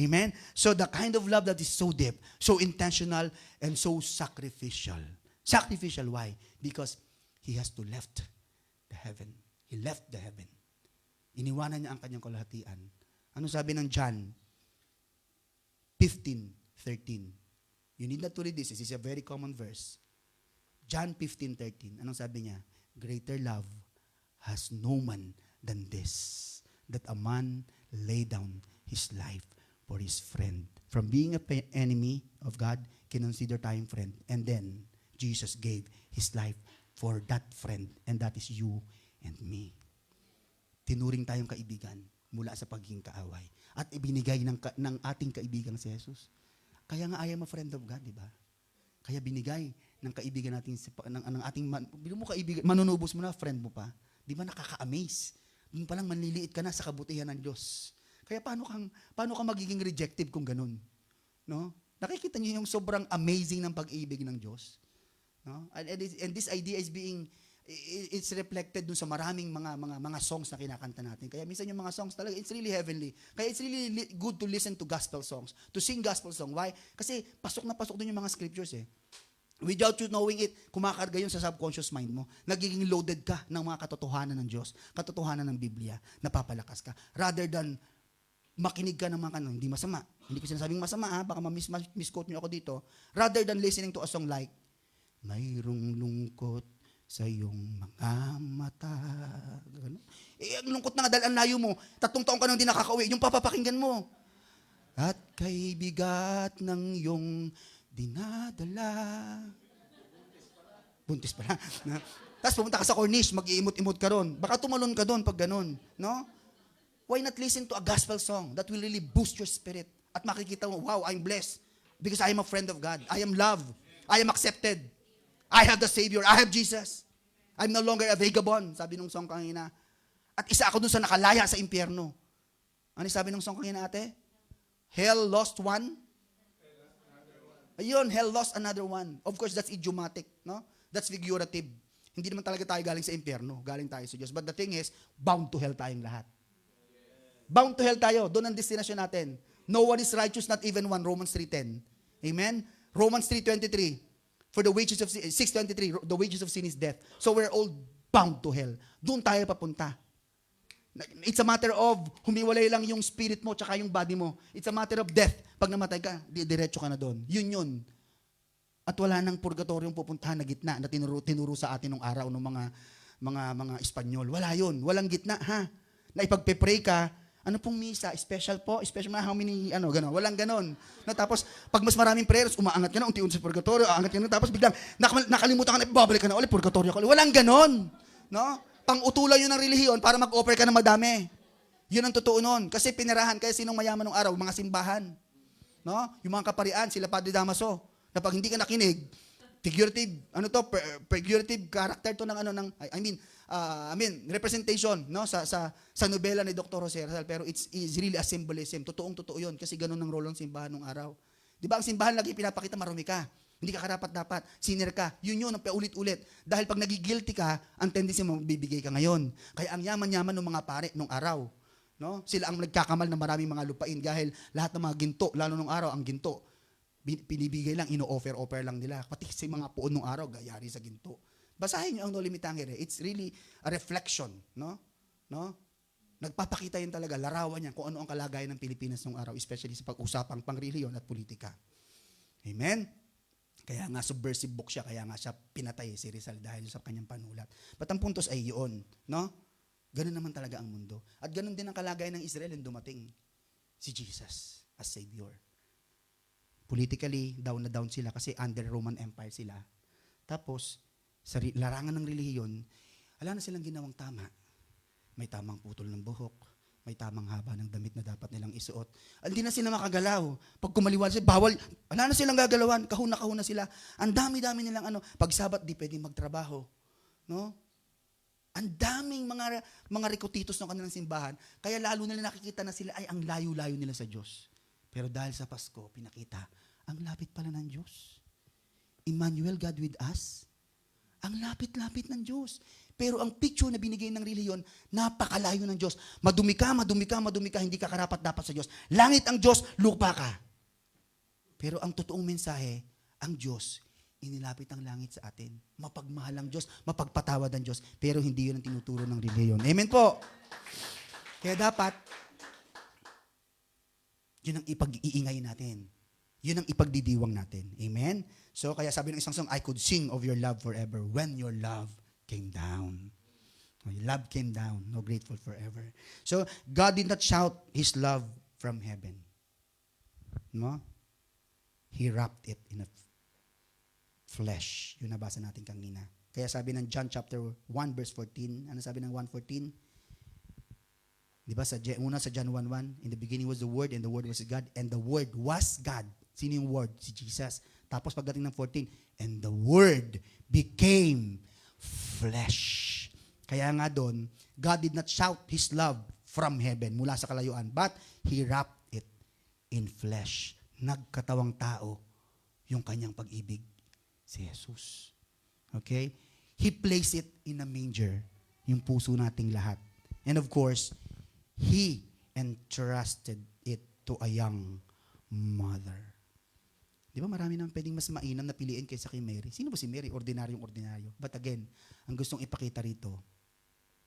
Amen? So the kind of love that is so deep, so intentional, and so sacrificial. Sacrificial, why? Because He has to left the heaven. He left the heaven. Iniwanan niya ang kanyang kalahatian. Ano sabi ng John 15:13? You need not to read this. This is a very common verse. John 15:13. Anong sabi niya? Greater love has no man than this, that a man lay down his life for his friend. From being an enemy of God, kinonsider tayong friend. And then, Jesus gave His life for that friend. And that is you and me. Tinuring tayong kaibigan mula sa pagiging kaaway. At ibinigay ng ating kaibigan si Jesus. Kaya nga I am a friend of God, di ba? Kaya binigay ng kaibigan natin, ng ating, bilang mo kaibigan, manunubos mo na, friend mo pa. Di ba nakaka-amaze? Doon palang manliliit ka na sa kabutihan ng Diyos. Kaya paano ka magiging rejective kung ganun? No? Nakikita niyo yung sobrang amazing ng pag-ibig ng Diyos. No? And this idea is it's reflected dun sa maraming mga songs na kinakanta natin. Kaya minsan yung mga songs talaga, it's really heavenly. Kaya it's really good to listen to gospel songs, to sing gospel song. Why? Kasi pasok na pasok dun yung mga scriptures eh. Without you knowing it, kumakarga yun sa subconscious mind mo. Nagiging loaded ka ng mga katotohanan ng Diyos, katotohanan ng Biblia, napapalakas ka. Rather than makinig ka ng mga hindi masama. Hindi ko sinasabing masama baka misquote niyo ako dito. Rather than listening to a song like, mayroong lungkot sa iyong mga mata. Ganun. Ang lungkot na nga dahil ang layo mo. 3 taon ka nang di nakakauwi. Yung papapakinggan mo. At kay bigat ng iyong dinadala. Buntis pala. Tapos pumunta ka sa Cornish, mag-iimot-imot ka ron. Baka tumalon ka doon pag ganun. No? Why not listen to a gospel song that will really boost your spirit? At makikita mo, wow, I'm blessed. Because I am a friend of God. I am loved. I am accepted. I have the Savior. I have Jesus. I'm no longer a vagabond, sabi nung song kanina. At isa ako dun sa nakalaya sa impyerno. Ano sabi nung song kanina, ate? Hell lost one. Ayun, hell lost another one. Of course, that's idiomatic, no? That's figurative. Hindi naman talaga tayo galing sa impyerno. Galing tayo sa Diyos. But the thing is, bound to hell tayong lahat. Bound to hell tayo. Doon ang destination natin. No one is righteous, not even one. Romans 3:10. Amen? Romans 3:23. For the wages of sin, 6:23, the wages of sin is death. So we're all bound to hell. Doon tayo papunta. It's a matter of humiwalay lang yung spirit mo tsaka yung body mo. It's a matter of death. Pag namatay ka, diretso ka na doon. Yun. At wala nang purgatoryong pupuntahan na gitna na tinuro sa atin nung araw ng mga Espanyol. Wala yun. Walang gitna, ha? Na ipagpe-pray ka, ano pong misa? Special po? Special how many, gano'n. Walang gano'n. No, tapos, pag mas maraming prayers, umaangat ka na, unti-unti sa purgatorio, aangat ka na, tapos biglang, nakalimutan ka na, babalik ka na ulit, purgatorio ka ulit. Walang gano'n. No? Pang-utulan yun ng relihiyon para mag-offer ka ng madami. Yun ang totoo nun. Kasi pinirahan, kaya sinong mayaman ng araw? Mga simbahan. No? Yung mga kaparian, sila Padre Damaso, na pag hindi ka nakinig, figurative, figurative character to representation, no, sa nobela ni Dr. Jose Rizal, pero it's really a symbolism. Totoo 'yun kasi ganun ang role ng simbahan nung araw. 'Di ba? Ang simbahan lagi pinapakita marumi ka. Hindi ka karapat-dapat, sinner ka. Yun ang paulit-ulit. Dahil pag nagigilty ka, ang tendency mo bibigay ka ngayon. Kaya ang yaman-yaman ng mga pare nung araw, no? Sila ang nagkakamal ng maraming mga lupain dahil lahat ng mga ginto, lalo nung araw ang ginto, pinibigay lang, ino-offer lang nila. Pati sa mga puon nung araw, gayari sa ginto. Basahin niyo ang No Limit Tangere. It's really a reflection, no? Nagpapakita yun talaga, larawan niya kung ano ang kalagayan ng Pilipinas nung araw, especially sa pag-usapang pangreliyon at politika. Amen? Kaya nga subversive book siya, kaya nga siya pinatay si Rizal dahil sa kanyang panulat. But ang puntos ay yun, no? Ganun naman talaga ang mundo. At ganun din ang kalagayan ng Israel nung dumating si Jesus as Savior. Politically, down na down sila kasi under Roman Empire sila. Tapos, sa larangan ng relihiyon, wala na silang ginawang tama. May tamang putol ng buhok, may tamang haba ng damit na dapat nilang isuot. Hindi na sila makagalaw. Pag kumaliwala sila, bawal, wala na silang gagalawan, kahuna na sila. Ang dami-dami nilang pag Sabat, di pwedeng magtrabaho. No? Ang daming mga rikotitos ng kanilang simbahan, kaya lalo nila nakikita na sila ay ang layo-layo nila sa Diyos. Pero dahil sa Pasko, pinakita, ang lapit pala ng Diyos. Emmanuel, God with us. Ang lapit-lapit ng Diyos. Pero ang picture na binigay ng relihiyon, napakalayo ng Diyos. Madumi ka, hindi ka karapat-dapat sa Diyos. Langit ang Diyos, lupa ka. Pero ang totoong mensahe, ang Diyos, inilapit ang langit sa atin. Mapagmahal ang Diyos, mapagpatawad ang Diyos. Pero hindi yun ang tinuturo ng relihiyon. Amen po. Kaya dapat, yun ang ipag-iingay natin. Yun ang ipagdidiwang natin. Amen? So, kaya sabi ng isang song, I could sing of your love forever when your love came down. Your love came down. No, grateful forever. So, God did not shout His love from heaven. No? He wrapped it in a flesh. Yun nabasa natin kanina. Kaya sabi ng John chapter 1 verse 14, ano sabi ng 1:14? Di ba sa John 1:1, in the beginning was the Word, and the Word was God, and the Word was God. Sino yung Word? Si Jesus. Tapos pagdating ng 14, and the Word became flesh. Kaya nga doon, God did not shout His love from heaven, mula sa kalayuan, but He wrapped it in flesh. Nagkatawang tao yung kanyang pag-ibig, si Jesus. Okay? He placed it in a manger, yung puso nating lahat. And of course, He entrusted it to a young mother. Di ba marami nang pwedeng mas mainam na piliin kaysa kay Mary? Sino ba si Mary? Ordinaryong-ordinaryo. But again, ang gustong ipakita rito,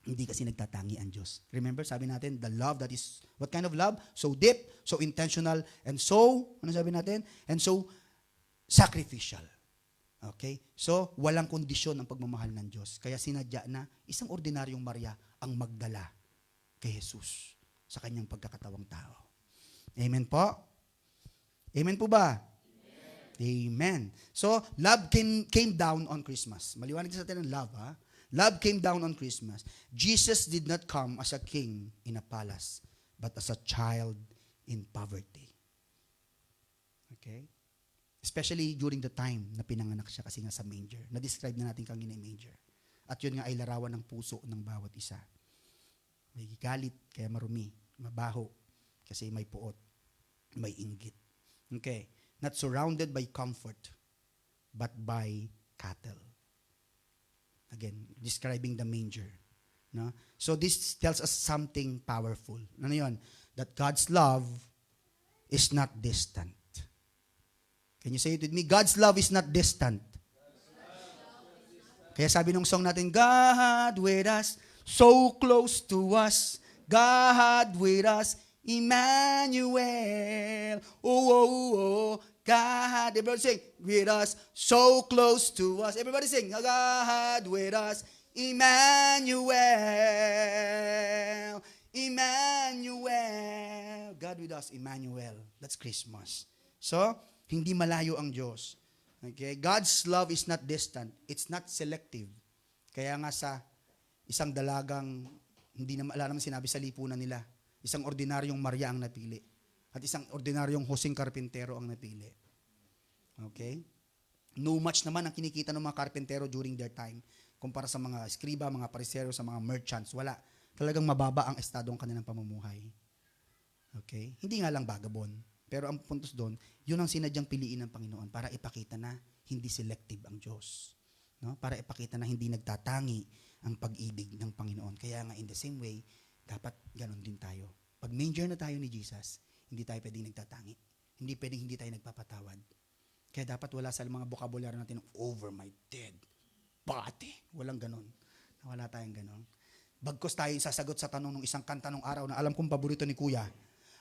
hindi kasi nagtatangi ang Diyos. Remember, sabi natin, the love that is, what kind of love? So deep, so intentional, and so, ano sabi natin? And so sacrificial. Okay? So, walang kondisyon ang pagmamahal ng Diyos. Kaya sinadya na isang ordinaryong Maria ang magdala kay Jesus sa kanyang pagkakatawang tao. Amen po? Amen po ba? Amen. So, love came down on Christmas. Maliwanag sa atin ang love, ha? Love came down on Christmas. Jesus did not come as a king in a palace, but as a child in poverty. Okay? Especially during the time na pinanganak siya kasi nga sa manger. Na-describe na natin kanina yung manger. At yun nga ay larawan ng puso ng bawat isa. May galit, kaya marumi. Mabaho, kasi may puot. May inggit. Okay. Not surrounded by comfort, but by cattle. Again, describing the manger. No? So this tells us something powerful. Ano yun? That God's love is not distant. Can you say it with me? God's love is not distant. Kaya sabi nung song natin, God with us, so close to us. God with us, Emmanuel. Oh, oh, oh. God, everybody sing, with us, so close to us. Everybody sing, God with us, Emmanuel. Emmanuel. God with us, Emmanuel. That's Christmas. So, hindi malayo ang Diyos. Okay? God's love is not distant. It's not selective. Kaya nga sa isang dalagang, hindi na alam naman sinabi sa lipunan nila, isang ordinaryong Maria ang napili. At isang ordinaryong Joseng Karpintero ang napili. Okay? No much naman ang kinikita ng mga karpintero during their time kumpara sa mga eskriba, mga parisero, sa mga merchants. Wala. Talagang mababa ang estado ng kanilang pamumuhay. Okay? Hindi nga lang vagabond. Pero ang puntos doon, yun ang sinadyang piliin ng Panginoon para ipakita na hindi selective ang Diyos. No? Para ipakita na hindi nagtatangi ang pag-ibig ng Panginoon. Kaya nga in the same way, dapat ganun din tayo. Pag manger na tayo ni Jesus, hindi tayo pwedeng nagtatangi. Hindi pwedeng hindi tayo nagpapatawad. Kaya dapat wala sa mga vocabulary natin, over my dead body. Walang ganun. Wala tayong ganun. Bagkos tayo sasagot sa tanong ng isang kanta nung araw na alam kong paborito ni Kuya.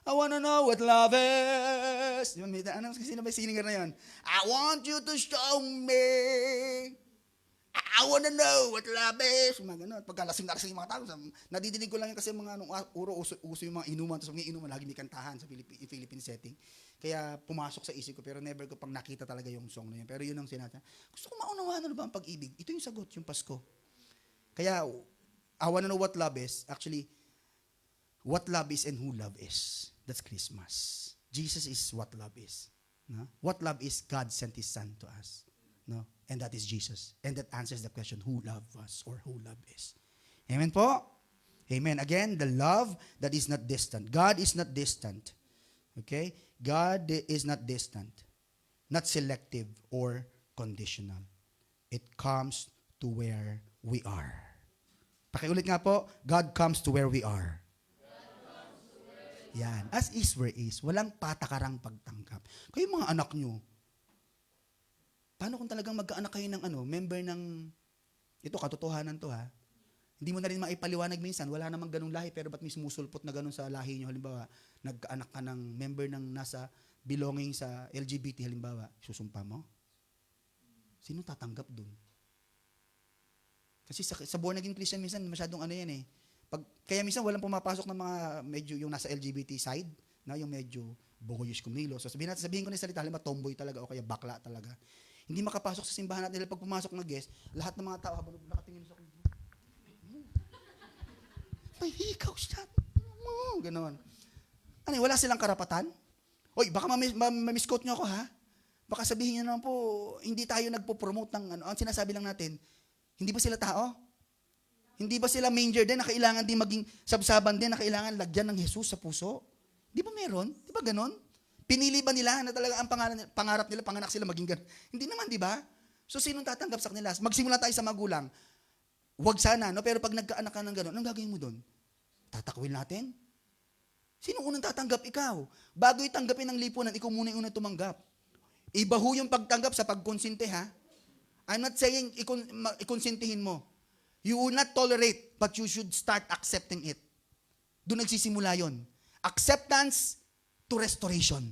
I wanna know what love is. Ano, sino ba yung singer na yun? I want you to show me. I wanna know what love is. Mga ganun. Pagkalasing na yung mga tao. Nadidinig ko lang yan kasi mga uso yung mga inuman. Tapos mga inuman, lagi may kantahan sa Philippine setting. Kaya pumasok sa isip ko, pero never ko pang nakita talaga yung song na yun. Pero yun ang sinata. Gusto ko maunawaan ano ba ang pag-ibig? Ito yung sagot, yung Pasko. Kaya, I wanna know what love is. Actually, what love is and who love is. That's Christmas. Jesus is what love is. No? What love is, God sent His Son to us. No? And that is Jesus. And that answers the question, who love us or who love is. Amen po? Amen. Again, the love that is not distant. God is not distant. Okay? God is not distant. Not selective or conditional. It comes to where we are. Pakiulit nga po, God comes to where we are. Yan. As is where is. Walang patakarang pagtanggap. Kayo mga anak nyo, paano kung talagang magkaanak kayo ng member ng, ito, katotohanan to ha. Hindi mo na rin maipaliwanag minsan, wala namang ganung lahi, pero ba't may sumusulpot na ganun sa lahi nyo? Halimbawa, nagkaanak ka ng member ng nasa belonging sa LGBT, halimbawa, susumpa mo? Sino tatanggap dun? Kasi sa born again Christian minsan, masyadong yan eh. Kaya minsan walang pumapasok ng mga medyo yung nasa LGBT side, na yung medyo boyish kumilo. So sabihin ko na yung salita, halimbawa tomboy talaga o kaya bakla talaga. Hindi makapasok sa simbahan natin pag pumasok na guest, lahat ng mga tao habang nakatingin sa kanya. May hikaw siya. Ganon. Ano, wala silang karapatan? Oy, baka ma-misquote nyo ako ha? Baka sabihin nyo naman po, hindi tayo nagpo-promote ng ang sinasabi lang natin, hindi ba sila tao? Hindi ba sila manger din na kailangan din maging sabsaban din na kailangan lagyan ng Jesus sa puso? Di ba meron? Di ba ganon? Pinili ba nila na talaga ang pangarap nila, panganak sila maging ganon? Hindi naman, di ba? So, sinong tatanggap sa kanila? Magsimula tayo sa magulang. Huwag sana, no? Pero pag nagkaanak ka ng ganon, anong gagawin mo doon? Tatakwil natin? Sino unang tatanggap? Ikaw. Bago itanggapin ng lipunan, ikaw muna yung unang tumanggap. Iba ho yung pagtanggap sa pagkonsinte, ha? I'm not saying ikonsintihin mo. You will not tolerate, but you should start accepting it. Doon nagsisimula yon. Acceptance to restoration.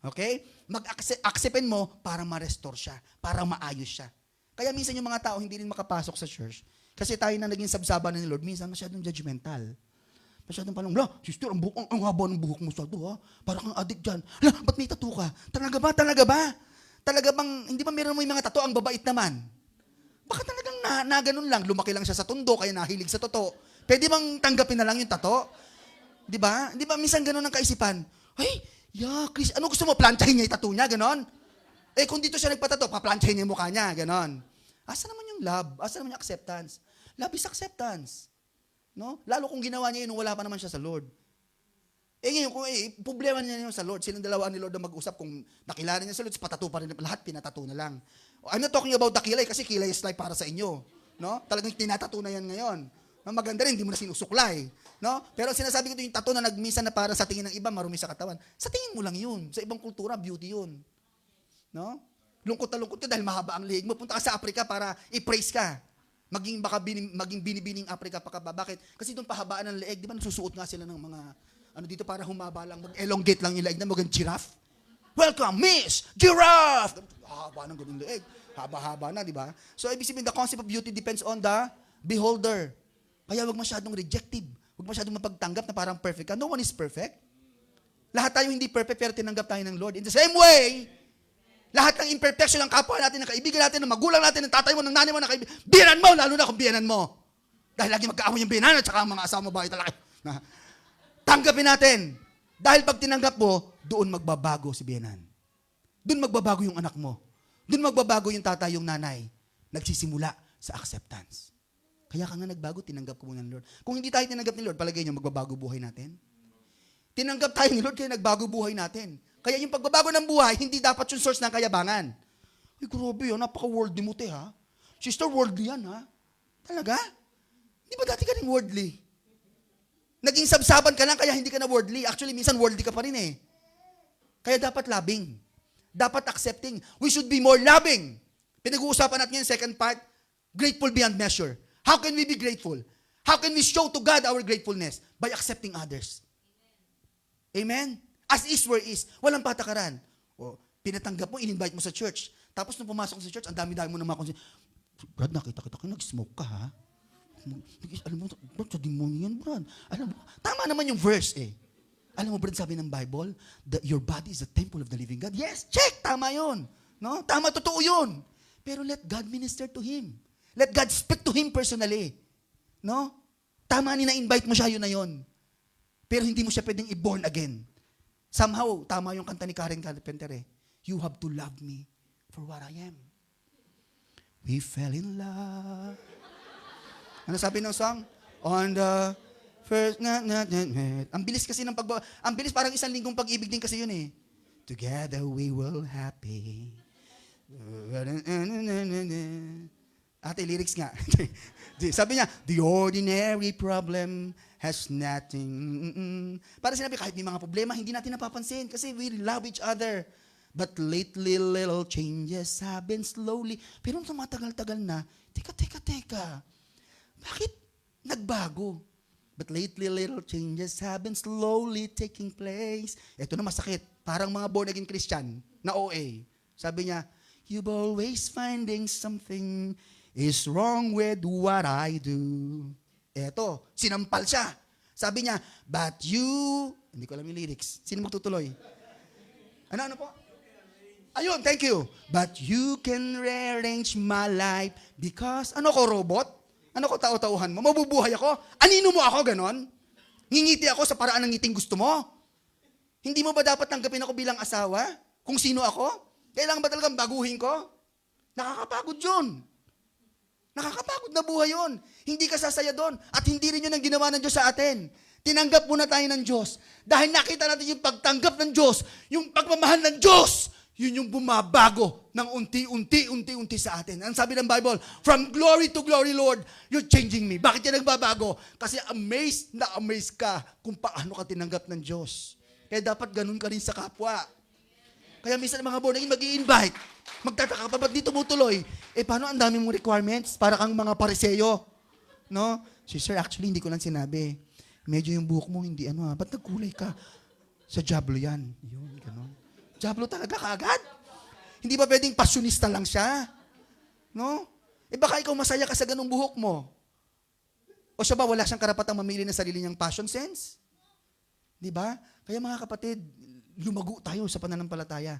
Okay? Mag-acceptin mo para ma-restore siya, para maayos siya. Kaya minsan yung mga tao hindi rin makapasok sa church. Kasi tayo na naging sabsaban ni Lord, minsan masyadong judgmental. Masyadong parang, sister, ang haba ng buhok mo sa ito, ha? Parang kang addict dyan. Ba't may tattoo ka? Talaga ba? Talaga ba? Talaga bang, hindi ba meron mo yung mga tattoo, ang babait naman? Baka talagang na ganun lang, lumaki lang siya sa tundo, kaya nahilig sa totoo. Pwede bang tanggapin na lang yung tattoo? Di ba? Di ba minsan ganun ang kaisipan? Hey, Chris, ano gusto mo? Planchahin niya yung tattoo niya, ganon? Kung dito siya nagpatato, paplansyahin niya yung mukha niya, ganon. Asa naman yung love? Asa naman yung acceptance? Love is acceptance. No? Lalo kung ginawa niya yun nung wala pa naman siya sa Lord. Ngayon, kung problema niya yun sa Lord, silang dalawa ni Lord na mag-usap, kung nakilala niya sa Lord, patato pa rin, lahat pinatato na lang. I'm not talking about the kilay, kasi kilay is like para sa inyo. No? Talagang tinatato na yan ngayon. Maganda rin, hindi mo na sinusuklay. No? Pero sinasabi ko ito yung tattoo na nagmisa na para sa tingin ng iba, marumi sa katawan. Sa tingin mo lang yun. Sa ibang kultura, beauty yun. No? Lungkot na lungkot ka dahil mahaba ang lihig mo. Punta ka sa Africa para i-praise ka. Maging binibining Africa pa ka ba? Bakit? Kasi doon pahabaan ng leeg. Di ba nagsusuot nga sila ng mga, dito para humaba lang, mag-elongate lang yung leeg na maging giraffe. Welcome, Miss Giraffe! Haba ng ganun leeg. Haba-haba na, di ba? So, ibig sabihin, the concept of beauty depends on the beholder. Kaya wag masyadong rejective. Wag masyadong mapagtanggap na parang perfect ka. No one is perfect. Lahat tayo hindi perfect, pero tinanggap tayo ng Lord. In the same way, lahat ng imperfection ng kapwa natin, ng kaibigan natin, ng magulang natin, ng tatay mo, ng nanay mo, ng kaibigan, biyanan mo, lalo na kung biyanan mo. Dahil lagi magkaaway yung biyanan at saka ang mga asawa mo, bahay talaki. Tanggapin natin. Dahil pag tinanggap mo, doon magbabago si biyanan. Doon magbabago yung anak mo. Doon magbabago yung tatay, yung nanay. Nagsisimula sa acceptance. Kaya ka nga nagbago, tinanggap ko muna ng Lord. Kung hindi tayo tinanggap ni Lord, palagay niyo, magbabago buhay natin. Tinanggap tayo ni Lord, kaya nagbago buhay natin. Kaya yung pagbabago ng buhay, hindi dapat yung source ng kayabangan. Ay, grabe yun, napaka-worldly mo, ha? Sister, worldly yan, ha? Talaga? Di ba dati ka rin worldly? Naging sabsaban ka lang, kaya hindi ka na worldly. Actually, minsan worldly ka pa rin, eh. Kaya dapat loving. Dapat accepting. We should be more loving. Pinag-uusapan natin yung second part, grateful beyond measure. How can we be grateful? How can we show to God our gratefulness? By accepting others. Amen? As is where is. Walang patakaran. Pinatanggap mo, in-invite mo sa church. Tapos nung pumasok sa church, ang dami-dami mo na mga Brad, nakita kita kayo, nag-smoke ka, ha? Alam mo, Brad, sa demonyo yan, Brad. Alam mo, tama naman yung verse, eh. Alam mo, Brad, sabi ng Bible, your body is the temple of the living God. Yes, check, tama yun. No? Tama, totoo yun. Pero let God minister to him. Let God speak to him personally. No? Tama ni na-invite mo siya, yun na yun. Pero hindi mo siya pwedeng i-born again. Somehow, tama yung kanta ni Karen Carpenter, eh. You have to love me for what I am. We fell in love. Ano sabi ng song? On the first Ang bilis kasi ng ang bilis, parang isang linggong pag-ibig din kasi yun, eh. Together we will happy. Ate, lyrics nga. Sabi niya, the ordinary problem has nothing. Para sinabi, kahit may mga problema, hindi natin napapansin kasi we love each other. But lately, little changes happen slowly. Pero nung tumatagal-tagal na, teka. Bakit nagbago? But lately, little changes happen slowly taking place. Ito na masakit. Parang mga born-again Christian na OA. Sabi niya, you've always finding something is wrong with what I do. Eto, sinampal siya. Sabi niya, but you, hindi ko alam yung lyrics. Sino magtutuloy? Ano po? Ayun, thank you. But you can rearrange my life because, ano ko, robot? Ano ko, tao-tauhan mo? Mabubuhay ako? Anino mo ako, ganon? Ngingiti ako sa paraan ng ngiting gusto mo? Hindi mo ba dapat tanggapin ako bilang asawa? Kung sino ako? Kailangan ba talagang baguhin ko? Nakakapagod yun. Nakakapagod na buhay yun. Hindi ka sasaya doon. At hindi rin yun ang ginawa ng Diyos sa atin. Tinanggap muna tayo ng Diyos. Dahil nakita natin yung pagtanggap ng Diyos, yung pagmamahal ng Diyos, yun yung bumabago ng unti-unti sa atin. Ang sabi ng Bible, from glory to glory, Lord, you're changing me. Bakit yan nagbabago? Kasi amazed ka kung paano ka tinanggap ng Diyos. Kaya dapat ganun ka rin sa kapwa. Kaya minsan mga born again mag-i-invite. Magtataka pa, ba't di tumutuloy? Paano ang dami mong requirements? Para kang mga pariseyo. No? Sister, actually, hindi ko lang sinabi. Medyo yung buhok mo, hindi ba't nagkulay ka? Sa Diablo yan. Yun, gano'n. Diablo talaga kaagad. Hindi ba pwedeng pasyonista lang siya? No? Baka ikaw masaya ka sa ganung buhok mo. O siya ba, wala siyang karapatang mamili ng sarili niyang passion sense? Di ba? Kaya mga kapatid, lumago tayo sa pananampalataya.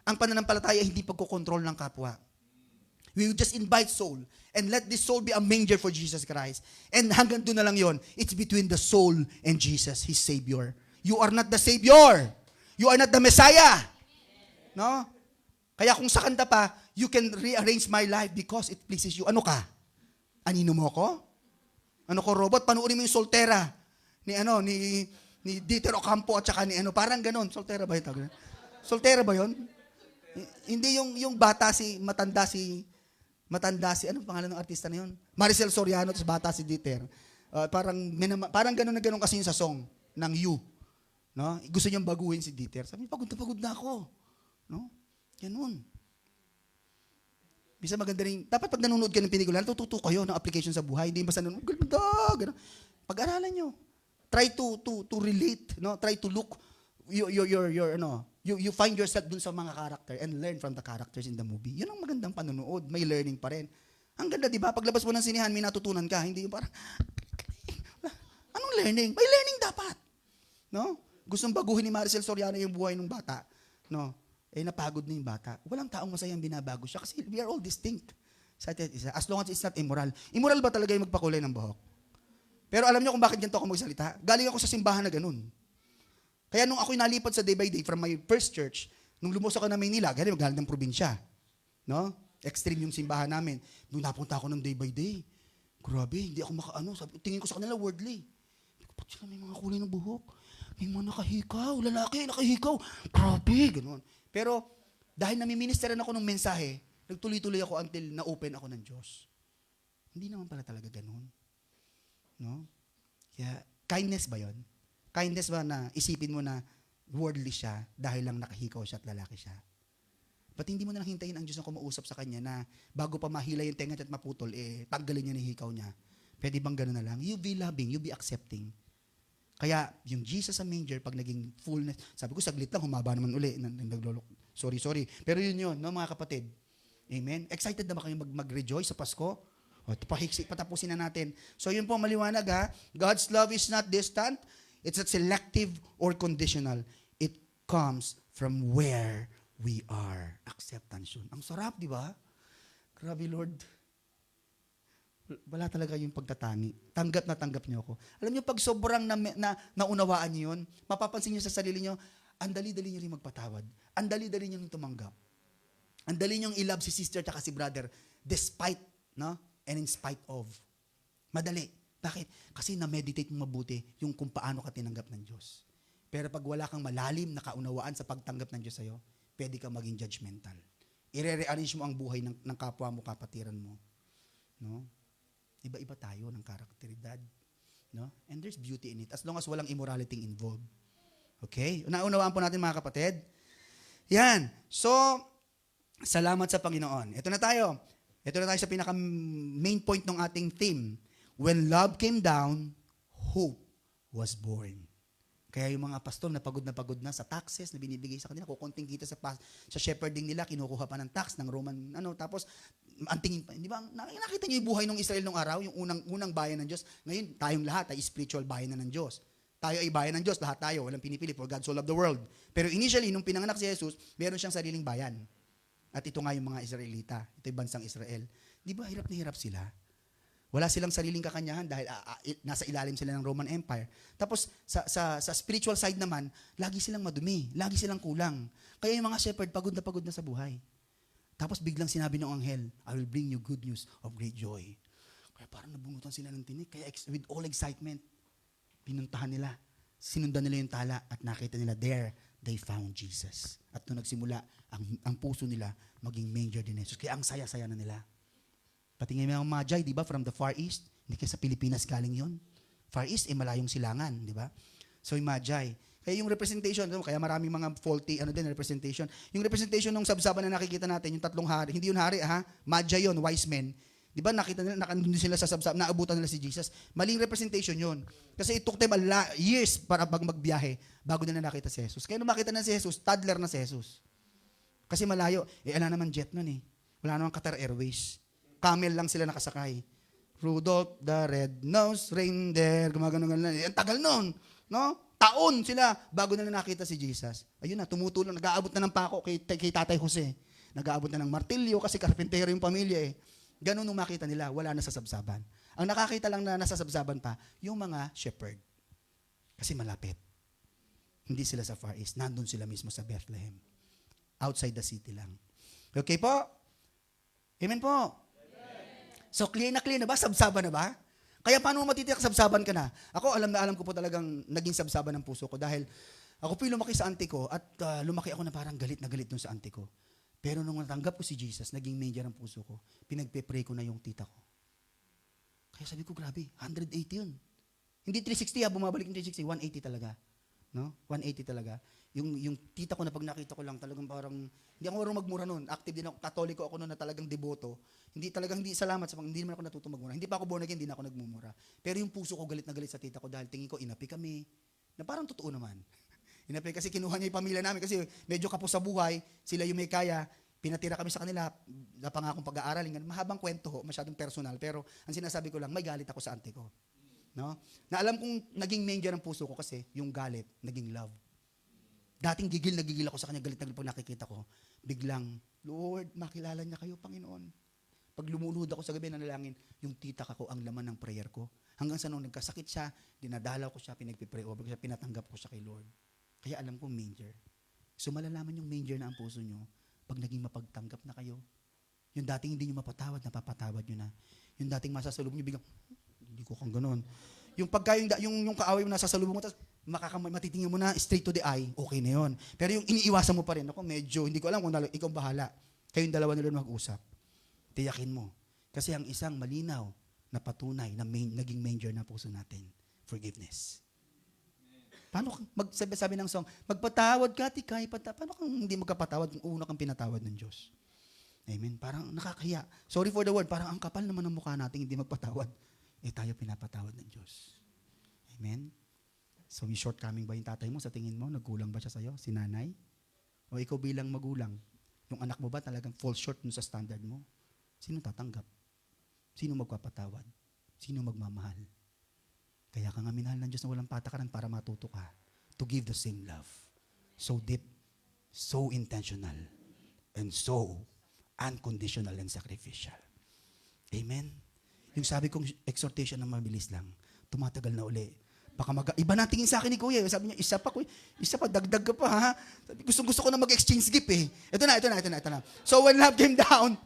Ang pananampalataya hindi pagkokontrol ng kapwa. We will just invite soul and let this soul be a manger for Jesus Christ. And hanggang doon na lang yon. It's between the soul and Jesus, His Savior. You are not the Savior. You are not the Messiah. No? Kaya kung sa kanta pa, you can rearrange my life because it pleases you. Ano ka? Anino mo ko? Ano ko, robot? Panuorin mo yung Soltera ni Dieter Ocampo at saka ni parang ganon. Soltera ba yun? Soltera ba yun? Hindi yung bata matanda si, anong pangalan ng artista na yun? Maricel Soriano, tapos bata si Dieter. Parang ganon na ganon kasi yung sa song ng You. No? Gusto niyang baguhin si Dieter. Sabi, pagod na ako. No? Ganon. Bisa maganda rin. Dapat pag nanonood ka ng pelikula, natututo kayo ng application sa buhay. Hindi basta nanonood, ganda. Pag-aralan nyo. Try to relate, no? Try to look you find yourself dun sa mga character and learn from the characters in the movie. Yun ang magandang panonood. May learning pa rin. Ang ganda, di ba? Paglabas mo ng sinihan, may natutunan ka. Hindi yung parang, anong learning? May learning dapat. No? Gustong baguhin ni Maricel Soriano yung buhay ng bata. No? Napagod na yung bata. Walang taong masayang binabago siya kasi we are all distinct. As long as it's not immoral. Immoral ba talaga yung magpakulay ng buhok? Pero alam niyo kung bakit ganito ako magsalita? Galing ako sa simbahan na ganun. Kaya nung ako'y nalipad sa Day by Day from my first church, nung lumusok ako na Maynila, galing ng probinsya. No? Extreme yung simbahan namin. Nung napunta ako ng Day by Day, grabe, hindi ako tingin ko sa kanila worldly. Ba't sila may mga kulay ng buhok? May mga nakahikaw, lalaki, nakahikaw. Grabe, ganun. Pero dahil namiministeran ako ng mensahe, nagtuloy-tuloy ako until na-open ako ng Diyos. Hindi naman pala talaga ganun. No? Kaya, kindness ba yon? Kindness ba na isipin mo na worldly siya dahil lang nakahikaw siya at lalaki siya? Ba't hindi mo na lang hintayin ang Diyos na kumausap sa kanya na bago pa mahila yung tenga at maputol, tanggalin niya ni hikaw niya? Pwede bang gano'n na lang? You be loving, you be accepting. Kaya, yung Jesus sa manger, pag naging fullness, sabi ko, saglit lang, humaba naman uli. Sorry. Pero yun, no, mga kapatid. Amen? Excited na ba kayo mag-rejoice sa Pasko? Patapusin na natin. So yun po, maliwanag ha. God's love is not distant. It's not selective or conditional. It comes from where we are. Acceptance yun. Ang sarap, di ba? Grabe, Lord. Wala talaga yung pagtatangi. Tanggap na tanggap niyo ako. Alam niyo, pag sobrang naunawaan niyo yun, mapapansin niyo sa sarili niyo, ang dali-dali niyo rin magpatawad. Ang dali-dali niyo rin tumanggap. Ang dali niyong i-love si sister at si brother despite, no? And in spite of. Madali. Bakit? Kasi na-meditate mo mabuti yung kung paano ka tinanggap ng Diyos. Pero pag wala kang malalim na kaunawaan sa pagtanggap ng Diyos sa'yo, pwede kang maging judgmental. I-rearrange mo ang buhay ng kapwa mo, kapatiran mo. No? Iba-iba tayo ng karakteridad. No? And there's beauty in it as long as walang immorality involved. Okay? Naunawaan po natin mga kapatid. Yan. So, salamat sa Panginoon. Ito na tayo sa pinaka-main point ng ating theme. When love came down, hope was born. Kaya yung mga pastor na pagod na sa taxes na binibigay sa kanila, kukunting kita sa shepherding nila, kinukuha pa ng tax ng Roman, tapos antingin pa. Di ba? Nakita niyo yung buhay ng Israel nung araw, yung unang bayan ng Diyos. Ngayon, tayong lahat ay spiritual bayan na ng Diyos. Tayo ay bayan ng Diyos, lahat tayo, walang pinipili, for God so loved the world. Pero initially, nung pinanganak si Jesus, meron siyang sariling bayan. At ito nga yung mga Israelita. Ito yung bansang Israel. Di ba hirap na hirap sila? Wala silang sariling kakanyahan dahil nasa ilalim sila ng Roman Empire. Tapos sa spiritual side naman, lagi silang madumi, lagi silang kulang. Kaya yung mga shepherd pagod na sa buhay. Tapos biglang sinabi ng anghel, I will bring you good news of great joy. Kaya parang nabunutan sila ng tinik. Kaya with all excitement, pinuntahan nila, sinundan nila yung tala at nakita nila there, they found Jesus. At nung nagsimula, ang puso nila maging manger din Jesus. Kaya ang saya-saya na nila. Pati nga yung mga Magi, di ba, from the Far East, hindi kaya sa Pilipinas galing yon. Far East, malayong silangan, di ba? So yung Magi. Kaya yung representation, kaya maraming mga faulty, representation. Yung representation ng sabsaban na nakikita natin, yung tatlong hari, hindi yun hari, Magi yun, wise men. Di ba nakita nila, nakandun sila sa sabsab, naabutan nila si Jesus. Maling representation yun. Kasi it took them years para magbiyahe bago nila nakita si Jesus. Kaya nung makita na si Jesus, toddler na si Jesus. Kasi malayo. Ala naman jet nun eh. Wala naman Qatar Airways. Camel lang sila nakasakay. Rudolph the Red-Nosed Reindeer. Gumagano-gano. Ang tagal nun. No? Taon sila bago nila nakita si Jesus. Ayun na, tumutulong. Nag-aabot na ng pako kay Tatay Jose. Nag-aabot na ng martilyo kasi karpentero yung pamilya eh. Ganun nung makita nila, wala na sa sabsaban. Ang nakakita lang na nasa sabsaban pa, yung mga shepherd. Kasi malapit. Hindi sila sa Far East. Nandun sila mismo sa Bethlehem. Outside the city lang. Okay po? Amen po? So clear na ba? Sabsaban na ba? Kaya paano mo matitiyak sabsaban ka na? Ako, alam ko po talagang naging sabsaban ng puso ko dahil ako po lumaki sa auntie ko at lumaki ako na parang galit na galit dun sa auntie ko. Pero nung natanggap ko si Jesus, naging major ang puso ko, pinagpe-pray ko na yung tita ko. Kaya sabi ko, grabe, 180 yun. Hindi 360 bumabalik yung 360, 180 talaga. No? 180 talaga. Yung tita ko na pag nakita ko lang talagang parang, hindi ako marunong magmura noon. Active din ako, katoliko ako noon na talagang deboto. Hindi salamat sa hindi naman ako natutong magmura. Hindi pa ako born again, hindi na ako nagmumura. Pero yung puso ko galit na galit sa tita ko dahil tingin ko inapi kami. Na parang totoo naman. Inapi kasi kinuha niya yung pamilya namin kasi medyo kapos sa buhay, sila yung may kaya. Pinatira kami sa kanila, napangakong pag-aaralin. Mahabang kwento, masyadong personal. Pero ang sinasabi ko lang, may galit ako sa auntie ko. No? Na alam kong naging manger ang puso ko kasi yung galit, naging love. Dating gigil ako sa kanya, galit na galit pag nakikita ko. Biglang, Lord, makilala niya kayo, Panginoon. Pag lumulod ako sa gabi, nanalangin, yung tita ko ang laman ng prayer ko. Hanggang sa nung nagkasakit siya, dinadalaw ko siya, pinagpipray over ko siya, pinatanggap ko siya kay Lord. Kaya alam ko, manger. So malalaman yung manger na ang puso nyo, pag naging mapagtanggap na kayo. Yung dating hindi nyo mapatawad, napapatawad nyo na. Yung dating masasalubong nyo, biglang, hindi ko kang ganun. Yung pagka yung kaaway mo nasa salubong mo, tapos matitingin mo na straight to the eye, okay na yun. Pero yung iniiwasan mo pa rin, ako medyo, hindi ko alam kung ikaw bahala. Kayong dalawa nila mag-usap. Tiyakin mo. Kasi ang isang malinaw na patunay na naging manger na puso natin, forgiveness. Paano sabi ng song, magpatawad ka, tikay, paano kang hindi magkapatawad kung una kang pinatawad ng Diyos? Amen. Parang nakakahiya. Sorry for the word, parang ang kapal naman ng mukha natin hindi magpatawad. Tayo pinapatawad ng Diyos. Amen. So, may shortcoming ba yung tatay mo sa tingin mo? Nagkulang ba siya sa'yo? Si nanay? O ikaw bilang magulang? Yung anak mo ba talagang fall short dun sa standard mo? Sino tatanggap? Sino magpapatawad? Sino magmamahal? Kaya ka nga minahal ng Diyos na walang patakaran para matuto ka to give the same love. So deep, so intentional, and so unconditional and sacrificial. Amen? Yung sabi kong exhortation na mabilis lang, tumatagal na uli. Baka iba na tingin sa akin ni Kuya. Sabi niya, isa pa, dagdag ka pa, ha? Sabi, gusto ko na mag-exchange gift, eh. Ito na. So when love came down,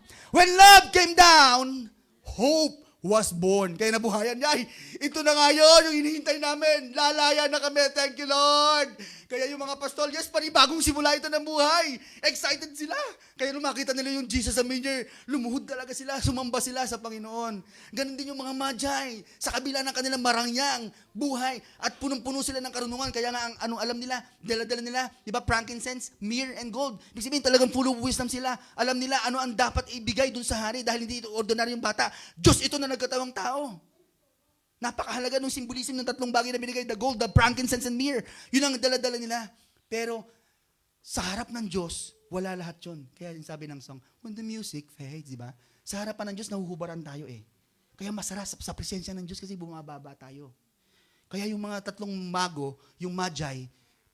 hope was born. Kaya nabuhayan niya, ito na nga yun, yung hinihintay namin. Lalaya na kami, thank you, Lord. Kaya yung mga pastol, yes, panibagong simula ito ng buhay. Excited sila. Kaya nung makita nila yung Jesus sa manger, lumuhod talaga sila, sumamba sila sa Panginoon. Ganon din yung mga magi. Sa kabila ng kanilang marangyang buhay at punong-puno sila ng karunungan. Kaya nga, anong alam nila, dala-dala nila, di ba, frankincense, myrrh, and gold. Ibig sabihin, talagang full of wisdom sila. Alam nila ano ang dapat ibigay dun sa hari dahil hindi ito ordinaryong bata. Diyos ito na nagkatawang tao. Napakahalaga ng symbolism ng tatlong bagay na binigay, the gold, the frankincense, and myrrh. Yun ang dala-dala nila. Pero sa harap ng Diyos, wala lahat yun. Kaya yung sabi ng song, when the music fades, di ba? Sa harapan ng Diyos, nahuhubaran tayo eh. Kaya masarap sa presensya ng Diyos kasi bumababa tayo. Kaya yung mga tatlong mago, yung magi,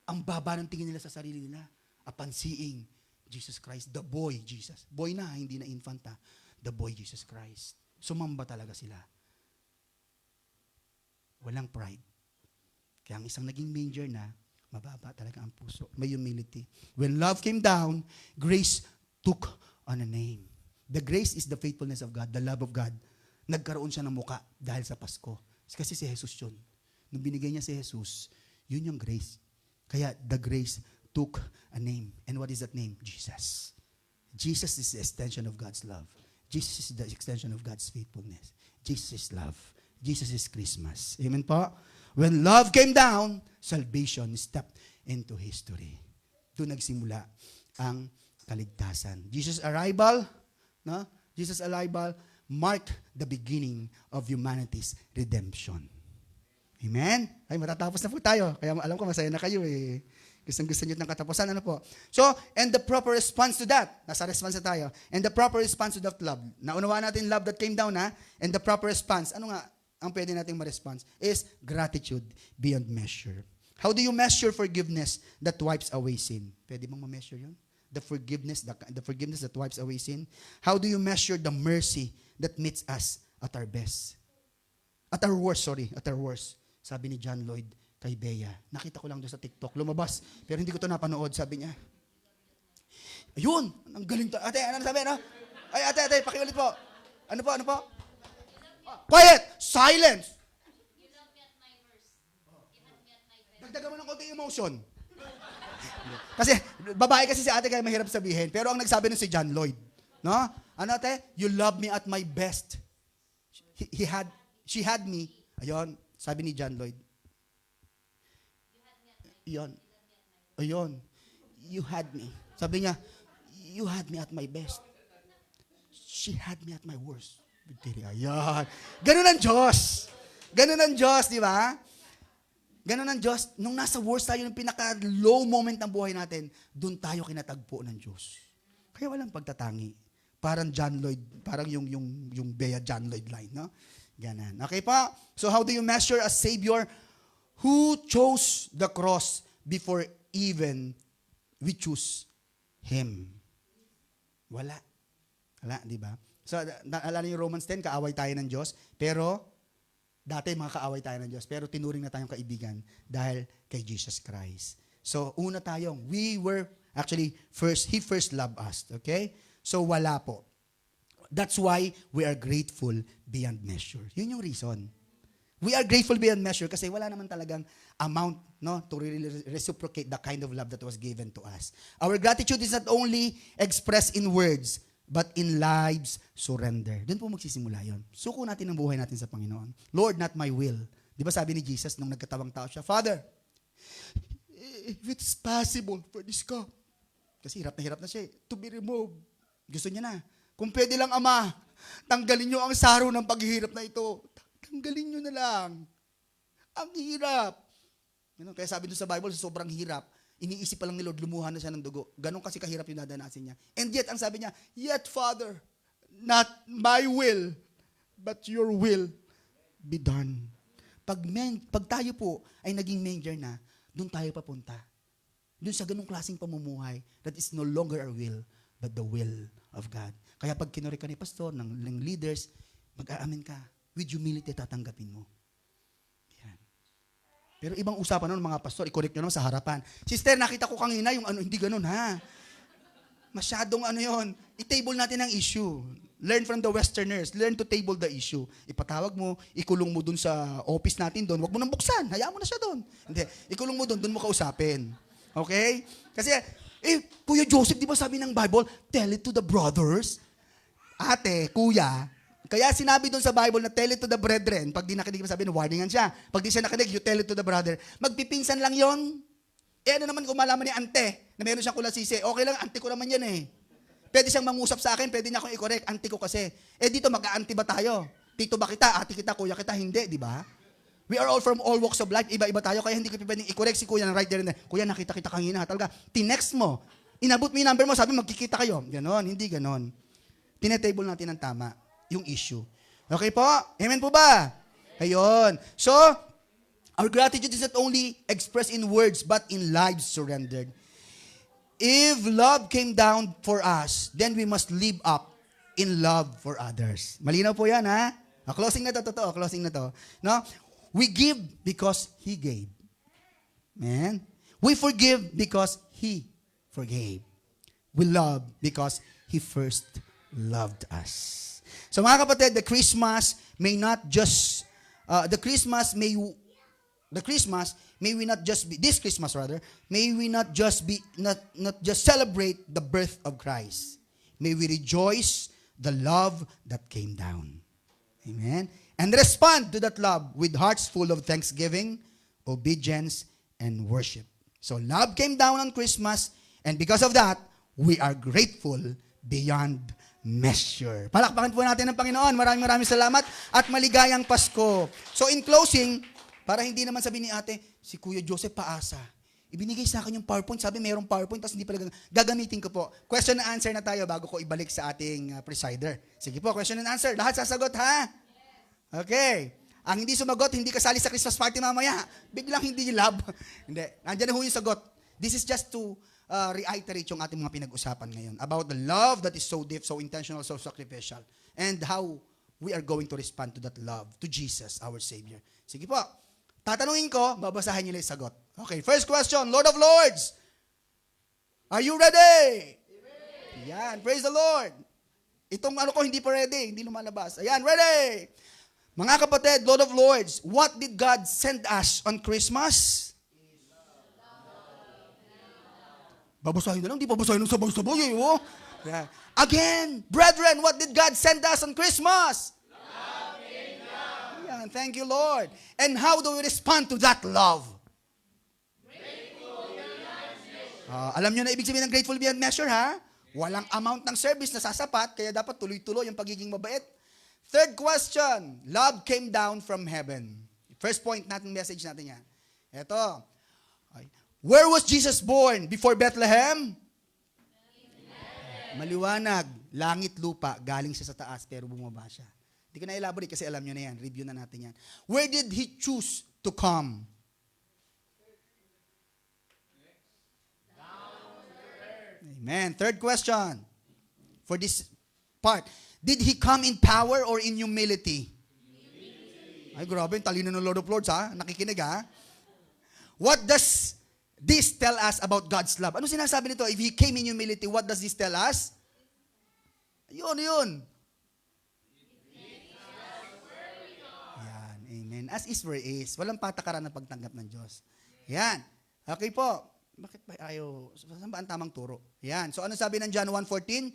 ang baba ng tingin nila sa sarili nila. Upon seeing Jesus Christ, the boy Jesus. Boy na, hindi na infant ha. The boy Jesus Christ. Sumamba talaga sila. Walang pride. Kaya ang isang naging manger na, mababa talaga ang puso. May humility. When love came down, grace took on a name. The grace is the faithfulness of God, the love of God. Nagkaroon siya ng muka dahil sa Pasko. Kasi si Jesus yun. Nung binigay niya si Jesus, yun yung grace. Kaya the grace took a name. And what is that name? Jesus. Jesus is the extension of God's love. Jesus is the extension of God's faithfulness. Jesus is love. Jesus is Christmas. Amen po? When love came down, salvation stepped into history. Doon nagsimula ang kaligtasan. Jesus' arrival, no? Jesus' arrival, marked the beginning of humanity's redemption. Amen? Ay, matatapos na po tayo. Kaya alam ko, masaya na kayo eh. Gusto nyo ng katapusan. Ano po? So, and the proper response to that. Nasa response na tayo. And the proper response to that love. Naunawaan natin love that came down, ha? And the proper response. Ano nga ang pwede nating ma-response? Is gratitude beyond measure. How do you measure forgiveness that wipes away sin? Pwede bang ma-measure yun? The forgiveness that wipes away sin. How do you measure the mercy that meets us at our best? At our worst. Sabi ni John Lloyd kay Bea. Nakita ko lang doon sa TikTok. Lumabas. Pero hindi ko to napanood. Sabi niya. Ayun. Ang galing to. Ate, ano sabi? Ano? Ay, ate, pakiulit po. Ano po? Quiet! Silence! Dagdagan mo ng konti emotion. Kasi, babae kasi si ate kaya mahirap sabihin. Pero ang nagsabi nun si John Lloyd. No? Ano ate? You love me at my best. She had me. Ayun. Sabi ni John Lloyd. Ayun. You had me. Sabi niya, you had me at my best. She had me at my worst. Ayan. Ganun ang Diyos, di ba? Ganun ang Diyos. Nung nasa worst tayo, yung pinaka-low moment ng buhay natin, doon tayo kinatagpo ng Diyos. Kaya walang pagtatangi. Parang John Lloyd, parang yung Bea John Lloyd line, no? Ganon. Okay pa? So how do you measure a Savior who chose the cross before even we choose Him? Wala, di ba? So, naalala niyo Romans 10, kaaway tayo ng Diyos, pero dati mga kaaway tayo ng Diyos, pero tinuring na tayong kaibigan dahil kay Jesus Christ. So, una tayong, He first loved us. Okay? So, wala po. That's why we are grateful beyond measure. Yun yung reason. We are grateful beyond measure kasi wala naman talagang amount, no, to really reciprocate the kind of love that was given to us. Our gratitude is not only expressed in words, but in lives surrender. Doon po magsisimula yun. Suko natin ang buhay natin sa Panginoon. Lord, not my will. Di ba sabi ni Jesus nung nagkatawang tao siya, Father, if it's possible for this cup, kasi hirap na siya, to be removed. Gusto niya na. Kung pwede lang, Ama, tanggalin niyo ang saro ng paghihirap na ito. Tanggalin niyo na lang. Ang hirap. Kaya sabi doon sa Bible, sa sobrang hirap, iniisip pa lang ni Lord, lumuha na siya ng dugo. Ganon kasi kahirap yung dadanasin niya. And yet, ang sabi niya, yet, Father, not my will, but your will be done. Pag tayo po ay naging manger na, doon tayo papunta. Doon sa ganong klaseng pamumuhay, that is no longer our will, but the will of God. Kaya pag kinori ka ni pastor, ng leaders, mag-aamin ka. With humility, tatanggapin mo. Yan. Pero ibang usapan nun, mga pastor, i-correct nyo naman sa harapan. Sister, nakita ko kanina yung hindi ganun, ha? Masyadong yon. I-table natin ang issue. Learn from the Westerners. Learn to table the issue. Ipatawag mo, ikulong mo dun sa office natin doon. Huwag mo nang buksan. Hayaan mo na siya doon. Hindi. Ikulong mo doon mo kausapin. Okay? Kasi, Kuya Joseph, di ba sabi ng Bible, tell it to the brothers? Ate, kuya, kaya sinabi doon sa Bible na tell it to the brethren. Pag di nakinig, sabi na warningan siya. Pag di siya nakinig, you tell it to the brother. Magpipinsan lang yon. Ano naman kung malaman ni ante na meron siyang kulasisi? Okay lang, ante ko naman yan eh. Pwede siyang mangusap sa akin, pwede niya akong i-correct. Ante ko kasi. Dito mag-auntie ba tayo? Tito ba kita? Ate kita, kuya kita? Hindi, di ba? We are all from all walks of life. Iba-iba tayo, kaya hindi ko pwedeng i-correct si kuya na right there and there. Kuya, nakita kita kanina. Talaga, tinext mo. Inabot mo yung number mo, sabi magkikita kayo. Ganon, hindi ganon. Tinetable natin ang tama, yung issue. Okay po? Amen po ba? Ayun. So, our gratitude is not only expressed in words, but in lives surrendered. If love came down for us, then we must live up in love for others. Malinaw po yan, ha? Closing na to, totoo. Closing na to. No? We give because He gave. Amen? We forgive because He forgave. We love because He first loved us. So mga kapatid, the Christmas may we not just celebrate the birth of Christ. May we rejoice the love that came down. Amen. And respond to that love with hearts full of thanksgiving, obedience, and worship. So love came down on Christmas, and because of that, we are grateful beyond measure. Palakpakan po natin ang Panginoon. Maraming salamat at maligayang Pasko. So in closing, para hindi naman sabihin ni ate, si Kuya Joseph paasa. Ibinigay sa akin yung PowerPoint. Sabi mayroong PowerPoint, tapos hindi pala gagamitin ko po. Question and answer na tayo bago ko ibalik sa ating presider. Sige po, question and answer. Lahat sasagot, ha? Okay. Ang hindi sumagot, hindi kasali sa Christmas party mamaya. Biglang hindi love. Hindi. Nandiyan na ho yung sagot. This is just to reiterate yung ating mga pinag-usapan ngayon about the love that is so deep, so intentional, so sacrificial, and how we are going to respond to that love, to Jesus, our Savior. Sige po. Tatanungin ko, babasahin niyo lang yung sagot. Okay, first question, Lord of Lords, are you ready? Amen. Yan, praise the Lord. Itong ano ko hindi pa ready, hindi lumalabas. Ayan, ready. Mga kapatid, Lord of Lords, what did God send us on Christmas? Babasahin na lang, di babasahin ng sabay-sabay. Oh. Yeah. Again, brethren, what did God send us on Christmas? Ayan, thank you, Lord. And how do we respond to that love? Alam nyo na ibig sabihin ng grateful beyond measure, ha? Walang amount ng service na sasapat, kaya dapat tuloy-tuloy yung pagiging mabait. Third question, love came down from heaven. First point natin, message natin yan. Ito. Where was Jesus born? Before Bethlehem? Maliwanag. Langit, lupa. Galing siya sa taas, pero bumaba siya. Hindi ko na elaborate kasi alam nyo na yan. Review na natin yan. Where did He choose to come? Amen. Third question. For this part. Did He come in power or in humility? Ay, grabe. Talino ng Lord of Lords, ha? Nakikinig, ha? What does this tell us about God's love? Ano sinasabi nito? If He came in humility, what does this tell us? Yun. Yan, amen. As is where is. Walang patakaran na pagtanggap ng Diyos. Yan. Okay po. Bakit ba ayaw? Saan ba ang tamang turo? Yan. So ano sabi ng John 1:14?